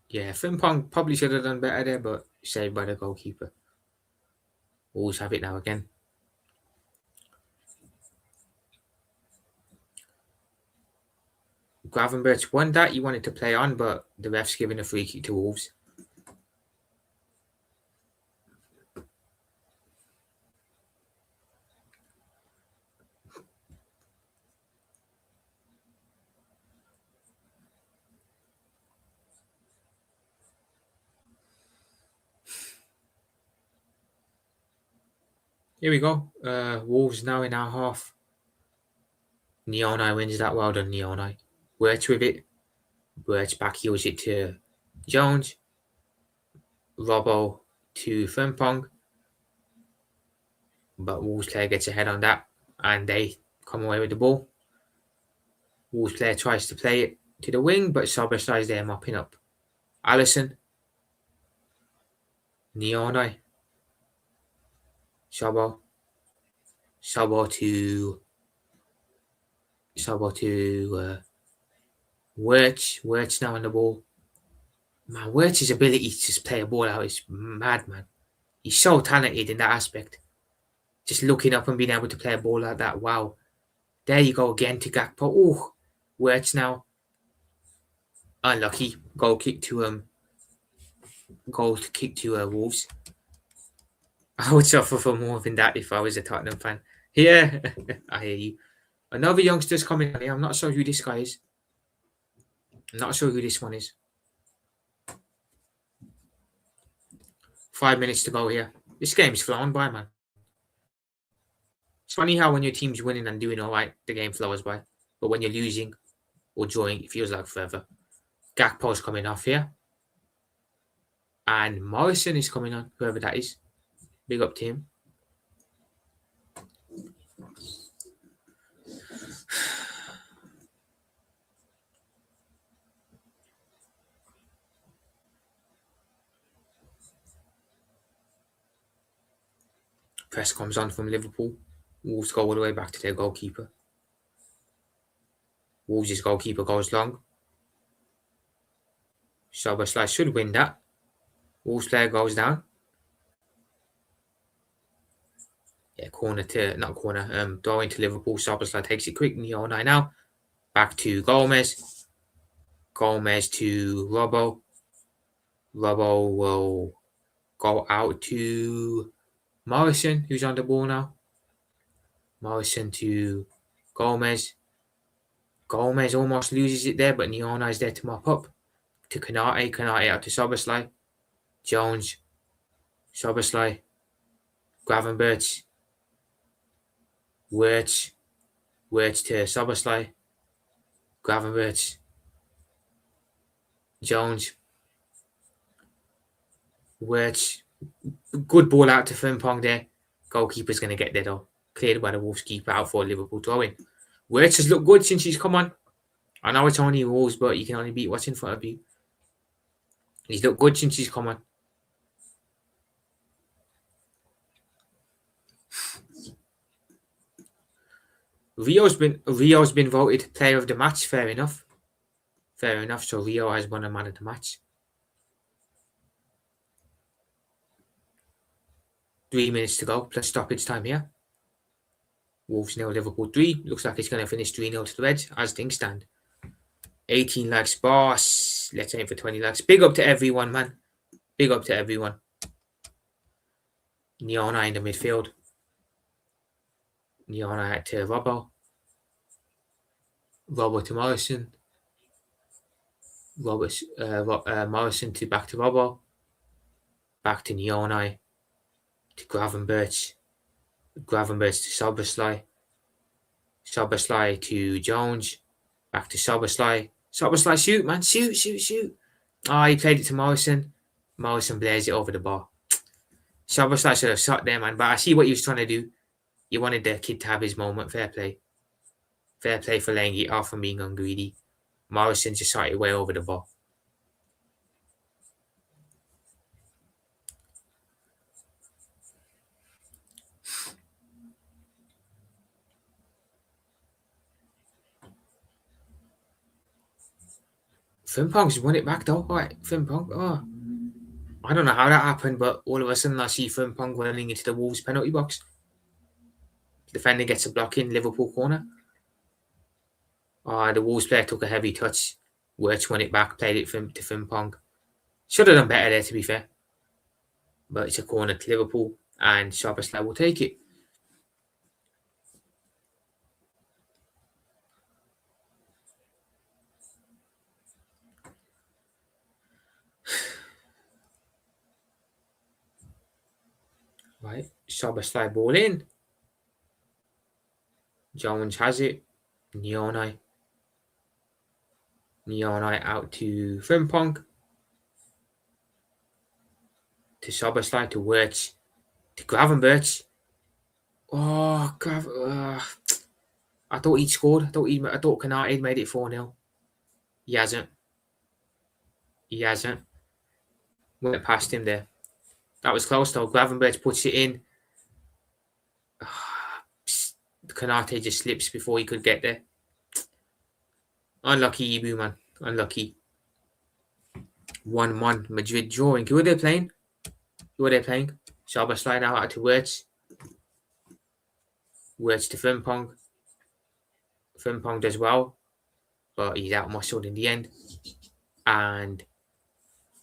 Yeah, Frimpong probably should have done better there, but saved by the goalkeeper. Always have it now again. Gravenberch won that. He wanted to play on, but the ref's giving a free kick to Wolves. Here we go. Wolves now in our half. Neonai wins that. Well done, Neonai. Wirtz with it. Wirtz back heals it to Jones. Robbo to Frimpong. But Wolves player gets ahead on that. And they come away with the ball. Wolves player tries to play it to the wing, but Soberslai's there mopping up. Allison. Neonai. Sobo to Wirtz. Wirtz now on the ball. Man, Wirtz's ability to just play a ball out is mad, man. He's so talented in that aspect. Just looking up and being able to play a ball like that. Wow. There you go again to Gakpo. Oh, Wirtz now. Unlucky. Goal kick to Wolves. I would suffer for more than that if I was a Tottenham fan. Yeah, I hear you. Another youngster's coming in here. I'm not sure who this guy is. I'm not sure who this one is. 5 minutes to go here. This game's flown by, man. It's funny how when your team's winning and doing all right, the game flows by. But when you're losing or drawing, it feels like forever. Gakpo's coming off here. And Morrison is coming on, whoever that is. Big up to him. Press comes on from Liverpool. Wolves go all the way back to their goalkeeper. Wolves' goalkeeper goes long. Szoboszlai should win that. Wolves player goes down. Yeah, corner to, not corner, throw into Liverpool. Szoboszlai takes it quick. Nyonai now. Back to Gomez. Gomez to Robbo. Robbo will go out to Morrison, who's on the ball now. Morrison to Gomez. Gomez almost loses it there, but Nyonai is there to mop up. To Kanate. Kanate out to Szoboszlai. Jones. Szoboszlai. Gravenberch. Wirtz. Wirtz to Szoboszlai. Gravenberch. Jones. Wirtz. Good ball out to Frimpong there. Goalkeeper's going to get there though. Cleared by the Wolves keeper out for Liverpool throw-in. Wirtz has looked good since he's come on. I know it's only Wolves, but you can only beat what's in front of you. He's looked good since he's come on. Rio's been voted player of the match. Fair enough. Fair enough. So Rio has won a man of the match. 3 minutes to go, plus stoppage time here. Wolves 0, Liverpool 3. Looks like it's going to finish 3-0 to the Reds as things stand. 18 likes, boss. Let's aim for 20 likes. Big up to everyone, man. Big up to everyone. Nyonai in the midfield. Nyonai to Robbo. Robbo to Morrison. Morrison to back to Robbo. Back to Nyonai. To Gravenberch. Gravenberch to Szoboszlai. Szoboszlai to Jones. Back to Szoboszlai. Szoboszlai, shoot, man. Shoot. Oh, he played it to Morrison. Morrison blares it over the bar. Szoboszlai should have shot there, man. But I see what he was trying to do. You wanted the kid to have his moment. Fair play. Fair play for laying it off and being ungreedy. Morrison just shot it way over the bar. Frimpong's won it back though. Alright, Frimpong. Oh. I don't know how that happened, but all of a sudden I see Frimpong running into the Wolves penalty box. Defender gets a block in Liverpool corner. The Wolves player took a heavy touch. Wirtz won it back, played it to Frimpong. Should have done better there, to be fair. But it's a corner to Liverpool, and Szoboszlai will take it. Right, Szoboszlai ball in. Jones has it. Nyonai out to Frimpong. To Szoboszlai, to Wirtz. To Gravenberch. Oh, I thought he'd scored. I thought Kanate had made it 4-0. He hasn't. Went past him there. That was close though. Gravenberch puts it in. Kanate just slips before he could get there. Unlucky Ibu, man. Unlucky. 1-1. Madrid drawing. Who are they playing? Szoboszlai now out to Wirtz. Wirtz to Frimpong. Frimpong does well, but he's out muscled in the end. And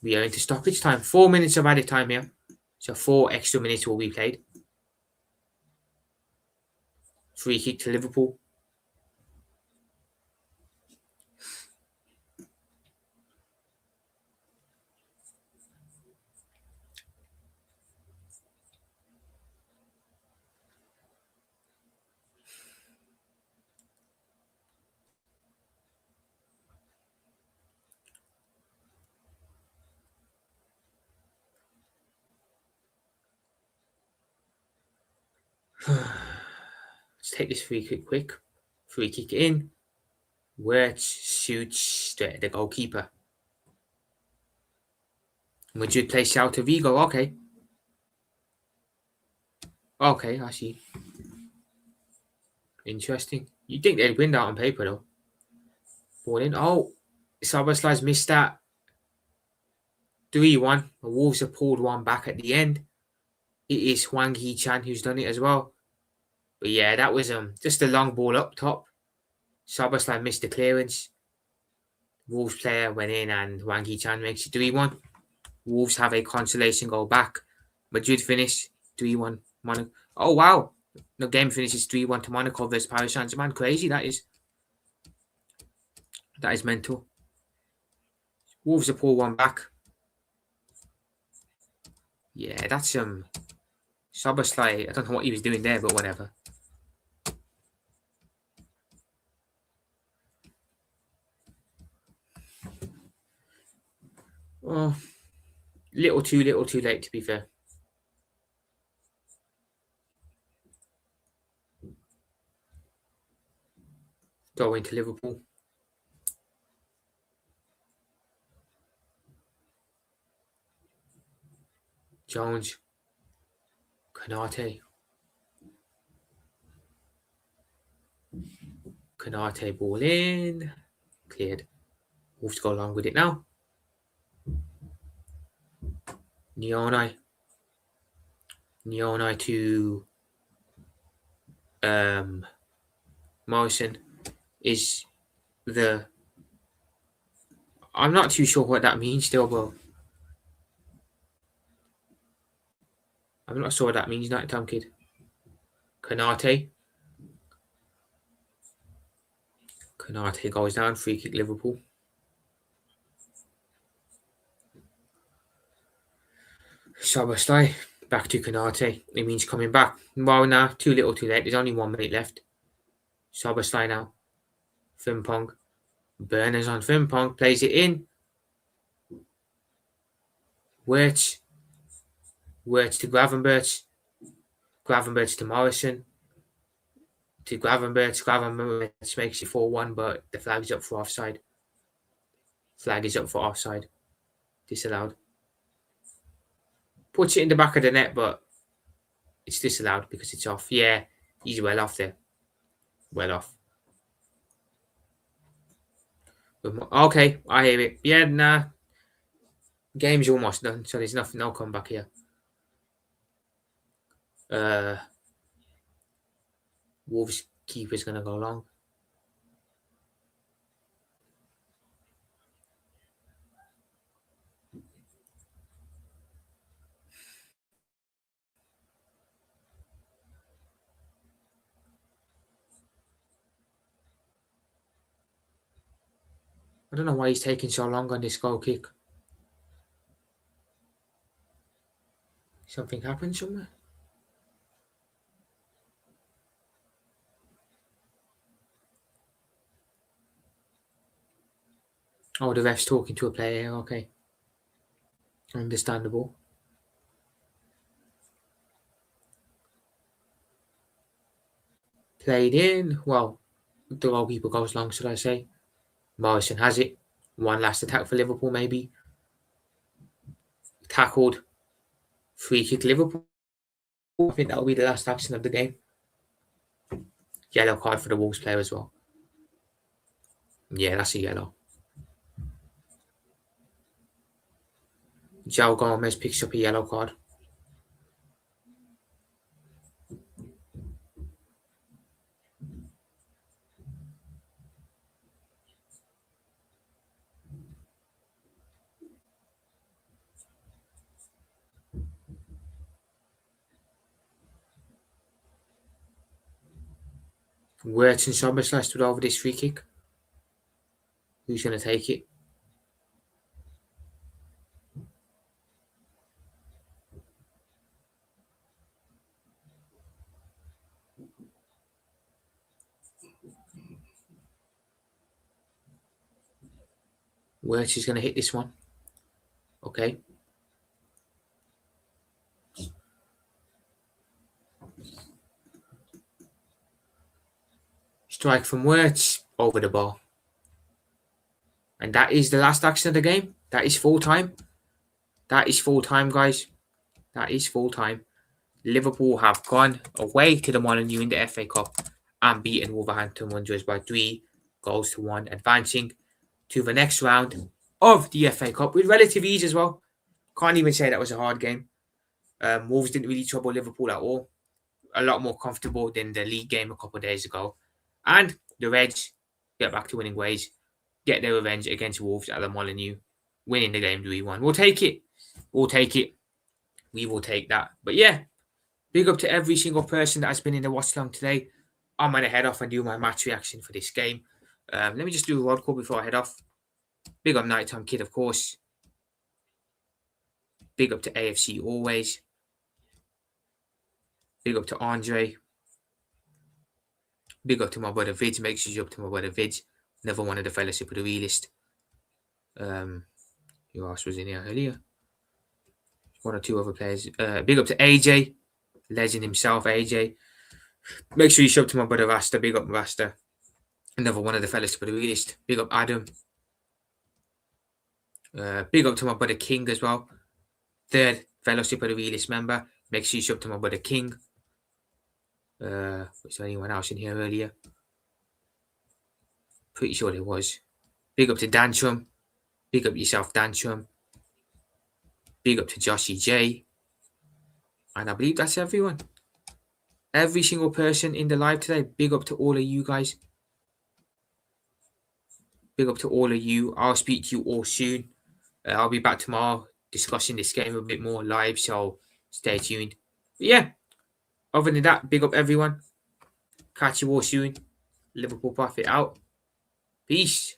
we are into stoppage time. 4 minutes of added time here. So 4 extra minutes will be played. Free kick to Liverpool. Let's take this free kick quick. Free kick in. Wirtz shoots straight at the goalkeeper. Madrid play Celta Vigo. Okay, I see. Interesting. You'd think they'd win that on paper though. Ball in. Oh, Szoboszlai's missed that. 3-1. The Wolves have pulled one back at the end. It is Hwang Hee-chan who's done it as well. But yeah, that was just a long ball up top. Szoboszlai missed the clearance. Wolves player went in and Hwang Hee-chan makes it 3-1. Wolves have a consolation goal back. Madrid finish 3-1. Monaco. Oh wow. The game finishes 3-1 to Monaco versus Paris Saint-Germain. Crazy that is. That is mental. Wolves have pulled one back. Yeah, that's Szoboszlai. I don't know what he was doing there, but whatever. Oh, little too late to be fair. Throw into Liverpool. Jones. Konate. Konate ball in. Cleared. Wolves go along with it now. Nyonai to Morrison is the... I'm not too sure what that means still, but I'm not sure what that means, Night Time Kid. Konate goes down, free kick Liverpool. Szoboszlai back to Konate. It means coming back. Well, now too little, too late. There's only 1 minute left. Szoboszlai now. Frimpong. Burners on Frimpong. Plays it in. Wirtz to Gravenberch. Gravenberch to Morrison. To Gravenberch. Gravenberch makes it 4-1, but the flag is up for offside. Flag is up for offside. Disallowed. Puts it in the back of the net, but it's disallowed because it's off. Yeah, he's well off there. Well off. Okay, I hear it. Yeah, nah. Game's almost done, so there's nothing. No comeback here. Wolves keeper's gonna go long. I don't know why he's taking so long on this goal kick. Something happened somewhere? Oh, the ref's talking to a player. Okay. Understandable. Played in. Well, the goalkeeper goes long, should I say. Morrison has it. One last attack for Liverpool, maybe. Tackled. Free kick Liverpool. I think that'll be the last action of the game. Yellow card for the Wolves player as well. Yeah, that's a yellow. João Gomez picks up a yellow card. Wirtz and Szoboszlai stood over this free kick. Who's going to take it? Wirtz is going to hit this one. Okay. Strike from Wirtz over the bar. And that is the last action of the game. That is full time. That is full time, guys. That is full time. Liverpool have gone away to the Molineux in the FA Cup and beaten Wolverhampton Wanderers by 3-1, advancing to the next round of the FA Cup with relative ease as well. Can't even say that was a hard game. Wolves didn't really trouble Liverpool at all. A lot more comfortable than the league game a couple of days ago. And the Reds get back to winning ways, get their revenge against Wolves at the Molineux, winning the game 3-1. We'll take it. We'll take it. We will take that. But yeah, big up to every single person that has been in the watch along today. I'm going to head off and do my match reaction for this game. Let me just do a roll call before I head off. Big up Nighttime Kid, of course. Big up to AFC always. Big up to Andre. Big up to my brother Vids. Make sure you up to my brother Vids. Never one of the Fellowship of the Realist. Who else was in here earlier? One or two other players. Big up to AJ. Legend himself, AJ. Make sure you show up to my brother Rasta. Big up Rasta. Another one of the Fellowship of the Realist. Big up Adam. Big up to my brother King as well. Third Fellowship of the Realist member. Make sure you show up to my brother King. Was there anyone else in here earlier? Pretty sure there was. Big up to Dantrum. Big up yourself, Dantrum. Big up to Joshy J. And I believe that's everyone. Every single person in the live today. Big up to all of you guys. Big up to all of you. I'll speak to you all soon. I'll be back tomorrow discussing this game a bit more live, so stay tuned. But yeah, other than that, big up everyone. Catch you all soon. Liverpool Profit out. Peace.